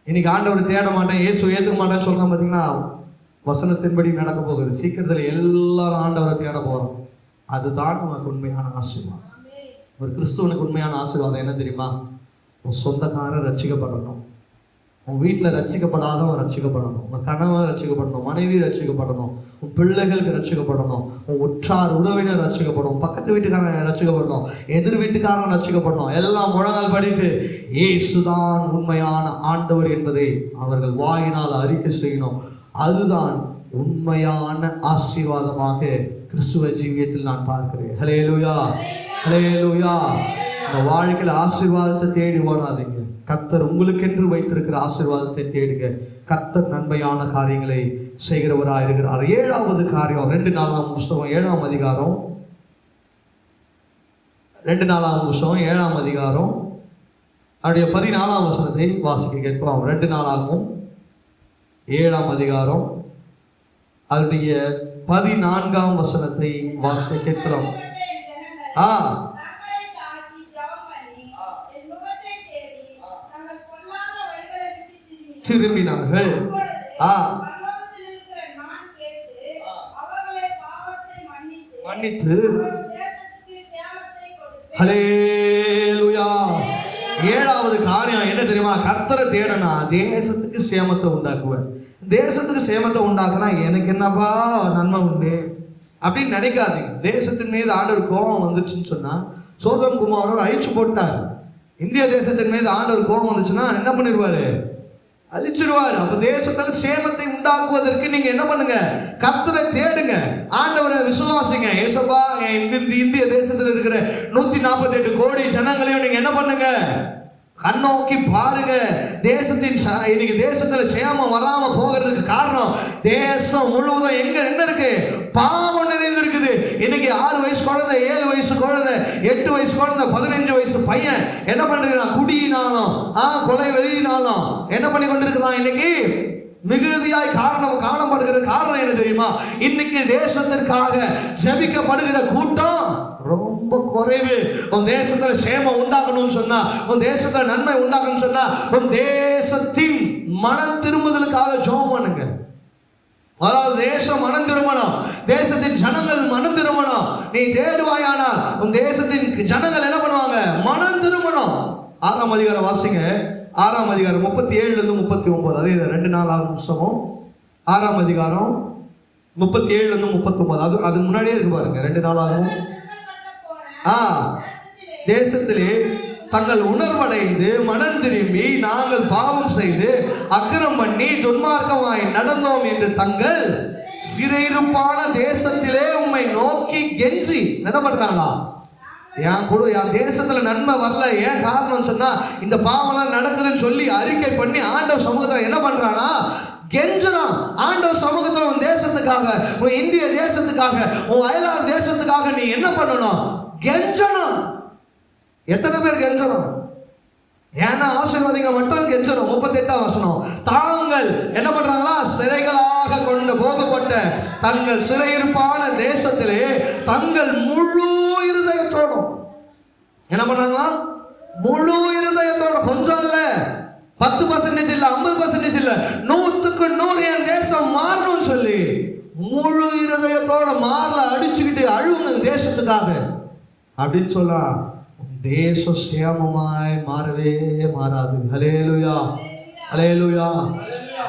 இன்னைக்கு ஆண்டவர் தேட மாட்டேன், இயேசு ஏற்றுக்க மாட்டேன்னு சொல்றான் பார்த்தீங்கன்னா, வசனத்தின்படி நடக்க போகுது. சீக்கிரத்தில் எல்லாரும் ஆண்டவரை தேட போறோம். அதுதான் நமக்கு உண்மையான ஆசீர்வாதம். ஒரு கிறிஸ்துவனுக்கு உண்மையான ஆசீர்வாதம் என்ன தெரியுமா? உன் சொந்தக்காரர் ரட்சிக்கப்படணும், உன் வீட்டில் ரட்சிக்கப்படாதவன் ரட்சிக்கப்படணும், உன் கணவன் ரட்சிக்கப்படணும், மனைவி ரட்சிக்கப்படணும், உன் பிள்ளைகளுக்கு ரட்சிக்கப்படணும், உன் உற்றார் உறவினர் ரட்சிக்கப்படணும், பக்கத்து வீட்டுக்காரன் ரட்சிக்கப்படணும், எதிர் வீட்டுக்காரன் ரட்சிக்கப்படணும். எல்லாம் முழங்கால் படிட்டு இயேசுதான் உண்மையான ஆண்டவர் என்பதை அவர்கள் வாயினால் அறிக்கை செய்யணும். அதுதான் உண்மையான ஆசீர்வாதமாக கிறிஸ்துவ ஜீவியத்தில் நான் பார்க்கிறேன். ஹல்லேலூயா, ஹல்லேலூயா. இந்த வாழ்க்கையில் ஆசீர்வாதத்தை தேடி ஓடாதீங்க. கர்த்தர் உங்களுக்கென்று வைத்திருக்கிற ஆசீர்வாதத்தை தேடுங்க. கர்த்தர் நன்மையான காரியங்களை செய்கிறவராக இருக்கிறார். 7வது காரியம் 2 நாளாம் புஸ்தகம் 7ஆம் அதிகாரம், 2 நாளாம் புஸ்தகம் 7ஆம் அதிகாரம் அவருடைய 14ஆம் வசனத்தை வாசிக்க கேட்கிறோம். 2 நாளாகவும் 7ஆம் அதிகாரம் அதனுடைய 14ஆம் வசனத்தை வாசிக்க கேட்கிறோம். திரும்பினார்கள். மன்னித்து. ஹல்லேலூயா. 7வது காரியம் என்ன தெரியுமா? கர்த்தரை தேடனா தேசத்துக்கு சேமத்தை உண்டாக்குவேன். தேசத்துக்கு சேமத்தை உண்டாக்குனா எனக்கு என்னப்பா நன்மை உண்டு அப்படின்னு நினைக்காதீங்க. தேசத்தின் மீது ஆண்டவர் கோபம் வந்துச்சுன்னு சொன்னா சோதம் குமாரர் அழிச்சு போட்டார். இந்திய தேசத்தின் மீது ஆண்டவர் கோபம் வந்துச்சுன்னா என்ன பண்ணிடுவாரு? அழிச்சிருவாரு. அப்ப தேசத்துல சேமத்தை உண்டாக்குவதற்கு நீங்க என்ன பண்ணுங்க? கர்த்தரை தேடுங்க, ஆண்டவரை விசுவாசிங்க. ஏசப்பா, இந்திய தேசத்துல இருக்கிற 148 கோடி ஜனங்களையும் நீங்க என்ன பண்ணுங்க? கண்ணோக்கி பாருங்க. தேசத்தின் இன்னைக்கு தேசத்துல சேமம் வராம போகிறதுக்கு காரணம் தேசம் முழுவதும் எங்க என்ன இருக்கு? பாவம் நிறைந்திருக்குது. இன்னைக்கு 6 வயசு குழந்தை, 7 வயசு குழந்தை, 8 வயசு குழந்தை, 15 வயசு பையன் என்ன பண்றான்? குடியினாலும் கொலை வெளியினாலும் என்ன பண்ணி கொண்டிருக்கிறான்? இன்னைக்கு மிகுதியாய் காணப்படுகிற காரணம் என்ன தெரியுமா? இன்னைக்கு தேசத்திற்காக ஜெபிக்கப்படுகிற கூட்டம் ரொம்ப குறைவு. உன் தேசத்துல சேமம் உண்டாக்கணும்னு சொன்னா, உன் தேசத்துல நன்மை உண்டாக்கணும்னு சொன்னா, உன் தேசத்தின் மனம் திரும்புதலுக்காக ஜெபம் பண்ணுங்க. அதாவது தேசம் மனம் திரும்பணும், தேசத்தின் ஜனங்கள் மனம் திரும்பணும். நீ தேடுவாயானா உன் தேசத்தின் ஜனங்கள் என்ன பண்ணுவாங்க? மனம் திரும்பணும். 6ஆம் அதிகாரம் வாசிங்க. 6ஆம் அதிகாரம் 37 39. அதே 2 நாளாகும் புஸ்தகம் 6ஆம் அதிகாரம் 37 39. அதுக்கு முன்னாடியே இருக்கு பாருங்க. 2 நாளாகும் தேசத்திலே தங்கள் உணர்வடைந்து மனம் திரும்பி நாங்கள் பாவம் செய்து அக்கிரம் பண்ணி துன்மார்க்கமாய் நடந்தோம் என்று தங்கள் சிறையிருப்பான தேசத்திலே உம்மை நோக்கி கெஞ்சி என்ன பண்றாங்களா? என் தேசத்துல நன்மை வரல, ஏன் காரணம் சொன்னா இந்த பாவம்லாம் நடக்குதுன்னு சொல்லி அறிக்கை பண்ணி ஆண்டவர் சமூகத்துல என்ன பண்றானா? கெஞ்சுறான். ஆண்டவர் சமூகத்துல உன் தேசத்துக்காக, உன் இந்திய தேசத்துக்காக, உன் அயலார் தேசத்துக்காக நீ என்ன பண்ணணும்? கெஞ்சணும். எத்தனை பேர் கெஞ்சணும்? ஏன்னா ஆசீர்வாதிங்க மட்டும் கெஞ்சணும். 38ஆம் வசனம், தாங்கள் என்ன பண்றாங்களா? சிறைகளாக கொண்டு போகப்பட்ட தங்கள் சிறையிருப்பான தேசத்திலே தங்கள் முழு இருதயத்தோடும் என்ன பண்ணாங்களா? முழு இருதயத்தோட, கொஞ்சம் இல்ல, 10% இல்ல, 50% இல்ல, 100க்கு 100 என் தேசம் மாறணும்னு சொல்லி முழு இருதயத்தோட மாறல அடிச்சுக்கிட்டு அழுவுங்க தேசத்துக்காக அப்படின்னு சொல்லலாம். தேசம் சேமமாய் மாறவே மாறாது. ஹல்லேலூயா, ஹல்லேலூயா.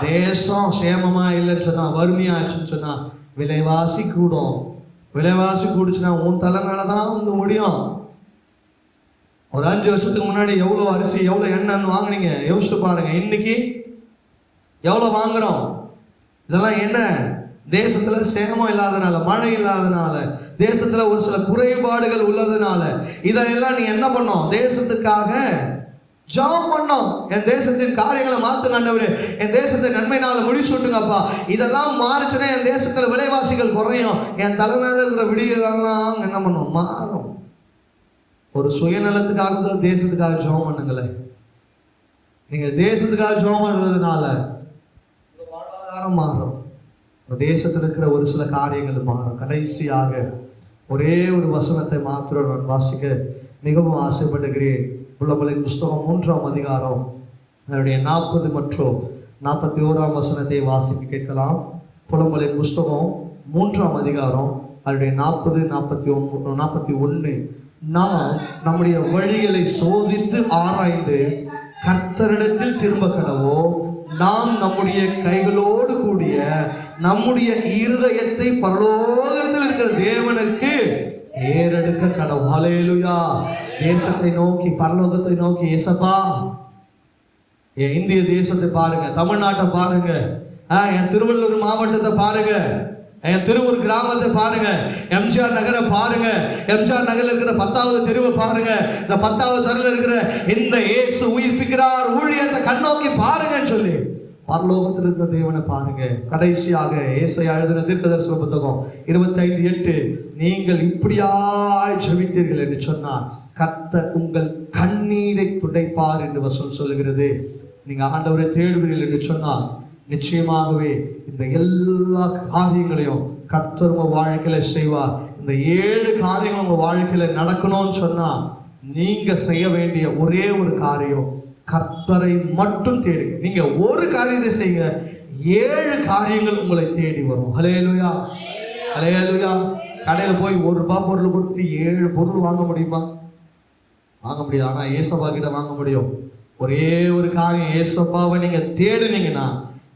தேசம் சேமமா இல்லைன்னு சொன்னா, வறுமையாச்சுன்னு சொன்னா விலைவாசி கூடும். விலைவாசி கூடுச்சுன்னா உன் தலைமையில தான் வந்து முடியும். ஒரு 5 வருஷத்துக்கு முன்னாடி எவ்வளோ அரிசி எவ்வளோ எண்ணெய்னு வாங்கினீங்க யோசிச்சு பாருங்க. இன்னைக்கு எவ்வளோ வாங்குறோம்? இதெல்லாம் என்ன? தேசத்துல சேமம் இல்லாதனால, மழை இல்லாதனால, தேசத்துல ஒரு சில குறைபாடுகள் உள்ளதுனால இதெல்லாம் நீ என்ன பண்ணோம்? தேசத்துக்காக ஜெபம் பண்ணோம். என் தேசத்தின் காரியங்களை மாத்துங்க ஆண்டவரே, என் தேசத்தை நன்மையினால முடிச்சுட்டுங்கப்பா. இதெல்லாம் மாறிச்சுன்னா என் தேசத்துல விலைவாசிகள் குறையும், என் தலைமையில இருக்கிற விடியெல்லாம் என்ன பண்ணும்? மாறும். ஒரு சுயநலத்துக்காக தேசத்துக்காக ஜெபம் பண்ணுங்களேன். நீங்க தேசத்துக்காக ஜெபம் பண்றதுனால வாழ்வாதாரம் மாறும், தேசத்தில் இருக்கிற ஒரு சில காரியங்கள் மாறும். கடைசியாக ஒரே ஒரு வசனத்தை மாத்திரம் நான் வாசிக்க மிகவும் ஆசைப்படுகிறேன். புலம்பலின் புஸ்தகம் 3ஆம் அதிகாரம் அதனுடைய 40 மற்றும் 41ஆம் வசனத்தை வாசிக்க கேட்கலாம். புலம்பலின் புஸ்தகம் 3ஆம் அதிகாரம் அதனுடைய 40, 41. நாம் நம்முடைய வழிகளை சோதித்து ஆராய்ந்து கர்த்தரிடத்தில் திரும்ப கடவோம். நாம் நம்முடைய கைகளோடு கூடிய நம்முடைய இருதயத்தை பரலோகத்தில் இருக்கிற தேவனுக்கு ஏறெடுக்க கடவுள். ஹல்லேலூயா. தேசத்தை நோக்கி, பரலோகத்தை நோக்கி, ஏசப்பா என் இந்திய தேசத்தை பாருங்க, தமிழ்நாட்டை பாருங்க, என் திருவள்ளூர் மாவட்டத்தை பாருங்க, என் திருவூர் கிராமத்தை பாருங்க, எம்ஜிஆர் நகரை பாருங்க, எம்ஜிஆர் நகரில் இருக்கிற 10வது தெருவை பாருங்க, இந்த 10வது தெருவில் இருக்கிற இந்த இயேசு உயிர்ப்பிக்கிறார் ஊழியத்தை கண்ணோக்கி பாருங்கன்னு சொல்லி பரலோகத்தில் இருக்கிற தேவனை பாருங்க. கடைசியாக ஏசாயா எழுதின தீர்க்கதரிசன புத்தகம் 25:8, நீங்கள் இப்படியாய் ஜெபித்தீர்கள் என்று சொன்னார், கர்த்தர் உங்கள் கண்ணீரை துடைப்பார் என்று வசனம் சொல்லுகிறது. நீங்க ஆண்டவரை தேடுவீர்கள் என்று சொன்னால் நிச்சயமாகவே இந்த எல்லா காரியங்களையும் கர்த்தர் உங்க வாழ்க்கையில செய்வார். இந்த 7 காரியங்கள் உங்க வாழ்க்கையில நடக்கணும்னு சொன்னா நீங்க செய்ய வேண்டிய ஒரே ஒரு காரியம், கர்த்தரை மட்டும் தேடுங்க. நீங்க ஒரு காரியத்தை செய்யுங்க, 7 காரியங்கள் உங்களை தேடி வரும். ஹல்லேலூயா, ஹல்லேலூயா. கடையில் போய் ₹1 பொருள் கொடுத்துட்டு 7 பொருள் வாங்க முடியுமா? வாங்க முடியாது. ஆனா ஏசப்பா கிட்ட வாங்க முடியும். ஒரே ஒரு காரியம், ஏசப்பாவை நீங்க தேடுனீங்கன்னா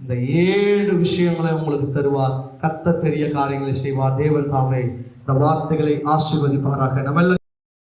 இந்த 7 விஷயங்களை உங்களுக்கு தருவார். கர்த்தர் பெரிய காரியங்களை செய்வார். தேவன் தாமே இந்த வார்த்தைகளை ஆசீர்வதிப்பாராக. நம்ம